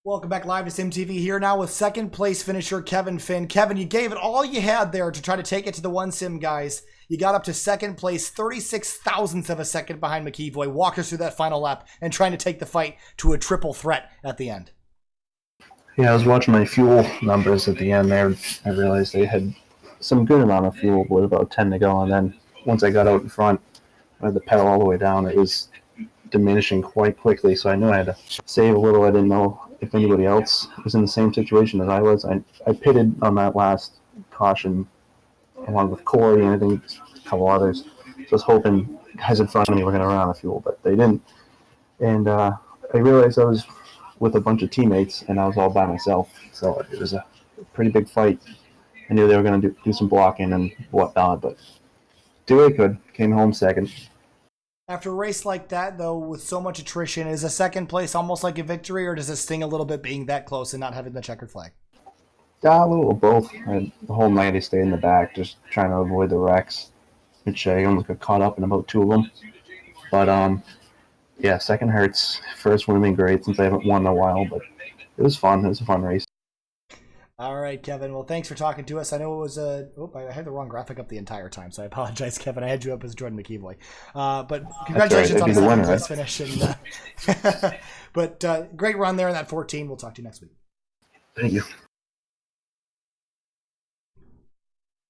Welcome back live to SimTV here now with second place finisher Kevin Finn. Kevin, you gave it all you had there to try to take it to the one sim guys. You got up to second place, 36 thousandths of a second behind McKeeboy. Walk us through that final lap and trying to take the fight to a triple threat at the end. Yeah, I was watching my fuel numbers at the end there. I realized they had some good amount of fuel with about 10 to go. And then once I got out in front, I had the pedal all the way down. It was diminishing quite quickly, so I knew I had to save a little. I didn't know if anybody else was in the same situation as I was. I pitted on that last caution along with Corey and I think a couple others. So I was hoping guys in front of me were going to run out of fuel, but they didn't. And I realized I was with a bunch of teammates and I was all by myself. So it was a pretty big fight. I knew they were going to do some blocking and whatnot, but do what I could. Came home second. After a race like that, though, with so much attrition, is a second place almost like a victory, or does it sting a little bit being that close and not having the checkered flag? Yeah, a little of both. The whole night I stayed in the back, just trying to avoid the wrecks, which I almost got caught up in about 2 of them. But yeah, second hurts. First would have been great since I haven't won in a while, but it was fun. It was a fun race. All right, Kevin. Well, thanks for talking to us. I know it was I had the wrong graphic up the entire time, so I apologize, Kevin. I had you up as Jordan McKeeboy. But congratulations on the second place finish. And, but great run there in that 14. We'll talk to you next week. Thank you.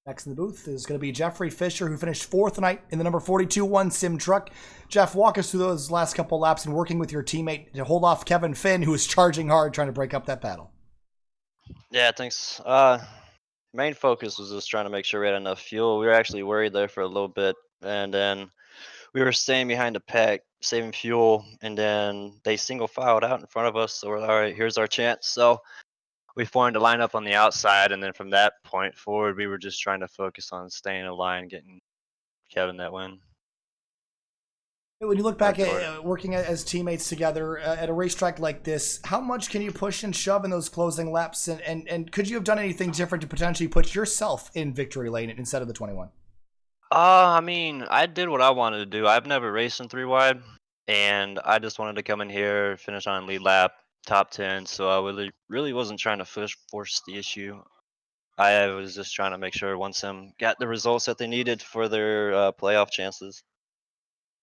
Next in the booth is going to be Jeffrey Fisher, who finished 4th tonight in the number 42 one sim truck. Jeff, walk us through those last couple laps and working with your teammate to hold off Kevin Finn, who was charging hard trying to break up that battle. Yeah, thanks. Main focus was just trying to make sure we had enough fuel. We were actually worried there for a little bit and then we were staying behind the pack, saving fuel, and then they single filed out in front of us. So we're like, all right, here's our chance. So we formed a lineup on the outside, and then from that point forward, we were just trying to focus on staying in line, getting Kevin that win. When you look back Or at Jordan. working as teammates together at a racetrack like this, how much can you push and shove in those closing laps? And could you have done anything different to potentially put yourself in victory lane instead of the 21? I mean, I did what I wanted to do. I've never raced in 3 wide, and I just wanted to come in here, finish on lead lap, top 10. So I really wasn't trying to force the issue. I was just trying to make sure one sim got the results that they needed for their playoff chances.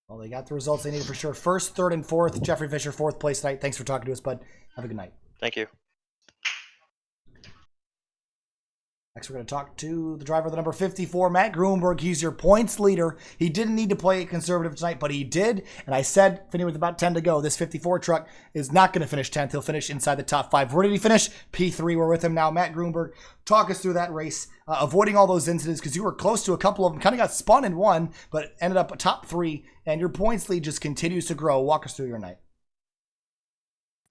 Well, they got the results they needed for sure. First, third, and fourth. Jeffrey Fisher, fourth place tonight. Thanks for talking to us, bud. Have a good night. Thank you. Next, we're going to talk to the driver of the number 54, Matt Grunberg. He's your points leader. He didn't need to play it conservative tonight, but he did. And I said, finishing with about 10 to go, this 54 truck is not going to finish 10th. He'll finish inside the top 5. Where did he finish? P3. We're with him now. Matt Grunberg, talk us through that race, avoiding all those incidents because you were close to a couple of them. Kind of got spun in one, but ended up a top 3. And your points lead just continues to grow. Walk us through your night.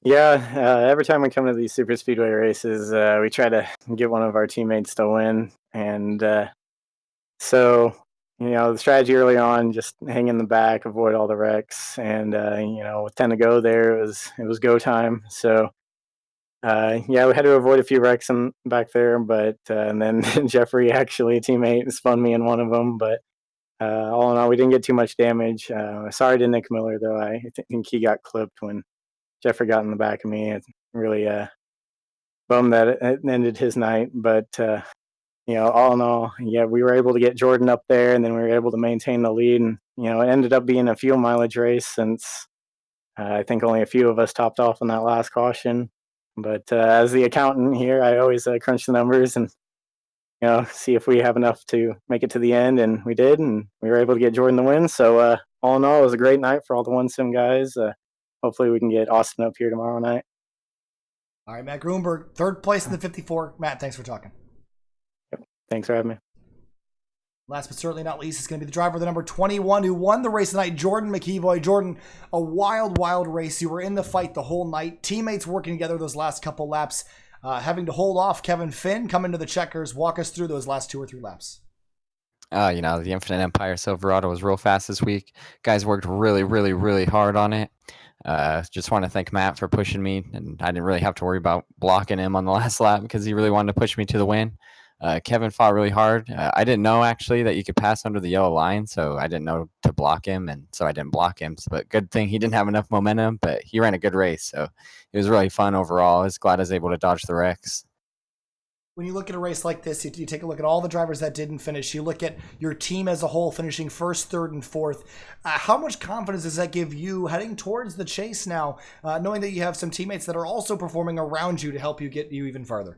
Yeah, every time we come to these super speedway races, we try to get one of our teammates to win. And so, the strategy early on, just hang in the back, avoid all the wrecks. And, with 10 to go there, it was go time. So, we had to avoid a few wrecks back there. But and then Jeffrey, actually, a teammate, spun me in one of them. But all in all, we didn't get too much damage. Sorry to Nick Miller, though. I think he got clipped when Jeffrey got in the back of me. It really bummed that it ended his night. But, all in all, we were able to get Jordan up there, and then we were able to maintain the lead. And, it ended up being a fuel mileage race since I think only a few of us topped off on that last caution. But as the accountant here, I always crunch the numbers and, see if we have enough to make it to the end. And we did, and we were able to get Jordan the win. So all in all, it was a great night for all the one sim guys. Hopefully we can get Austin up here tomorrow night. All right, Matt Grunberg, third place in the 54. Matt, thanks for talking. Yep. Thanks for having me. Last but certainly not least is going to be the driver of the number 21 who won the race tonight, Jordan McEvoy. Jordan, a wild, wild race. You were in the fight the whole night. Teammates working together those last couple laps, having to hold off Kevin Finn, come into the checkers. Walk us through those last 2 or 3 laps. The Infinite Empire Silverado was real fast this week. Guys worked really, really, really hard on it. Just want to thank Matt for pushing me, and I didn't really have to worry about blocking him on the last lap because he really wanted to push me to the win. Kevin fought really hard. I didn't know actually that you could pass under the yellow line, so I didn't know to block him, and so I didn't block him. But good thing he didn't have enough momentum, but he ran a good race, so it was really fun overall. I was glad I was able to dodge the wrecks. When you look at a race like this, you take a look at all the drivers that didn't finish. You look at your team as a whole finishing first, third, and fourth. How much confidence does that give you heading towards the chase now, knowing that you have some teammates that are also performing around you to help you get you even farther?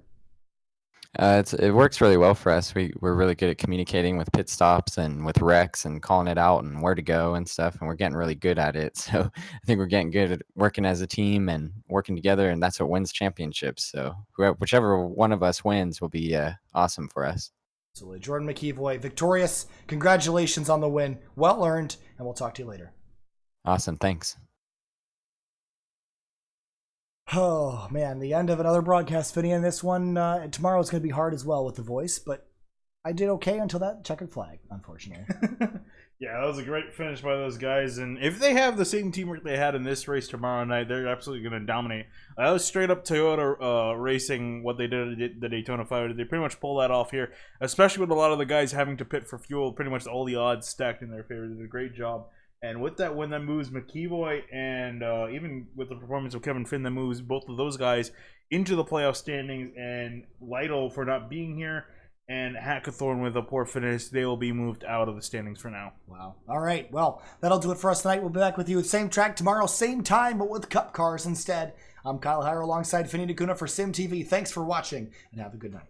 It works really well for us. We're really good at communicating with pit stops and with wrecks and calling it out and where to go and stuff, and we're getting really good at it. So I think we're getting good at working as a team and working together, and that's what wins championships. So whichever one of us wins will be awesome for us. Absolutely. Jordan McEvoy, victorious. Congratulations on the win. Well earned, and we'll talk to you later. Awesome. Thanks. Oh, man, the end of another broadcast, Finny, and this one, tomorrow is going to be hard as well with the voice, but I did okay until that checkered flag, unfortunately. Yeah, that was a great finish by those guys, and if they have the same teamwork they had in this race tomorrow night, they're absolutely going to dominate. That was straight up Toyota racing, what they did at the Daytona 5. They pretty much pull that off here, especially with a lot of the guys having to pit for fuel. Pretty much all the odds stacked in their favor. They did a great job. And with that win, that moves McEvoy and even with the performance of Kevin Finn, that moves both of those guys into the playoff standings. And Lytle for not being here, and Hackathorn with a poor finish, they will be moved out of the standings for now. Wow. All right. Well, that'll do it for us tonight. We'll be back with you at same track tomorrow, same time, but with Cup cars instead. I'm Kyle Hire alongside Finny Nakuna for Sim TV. Thanks for watching, and have a good night.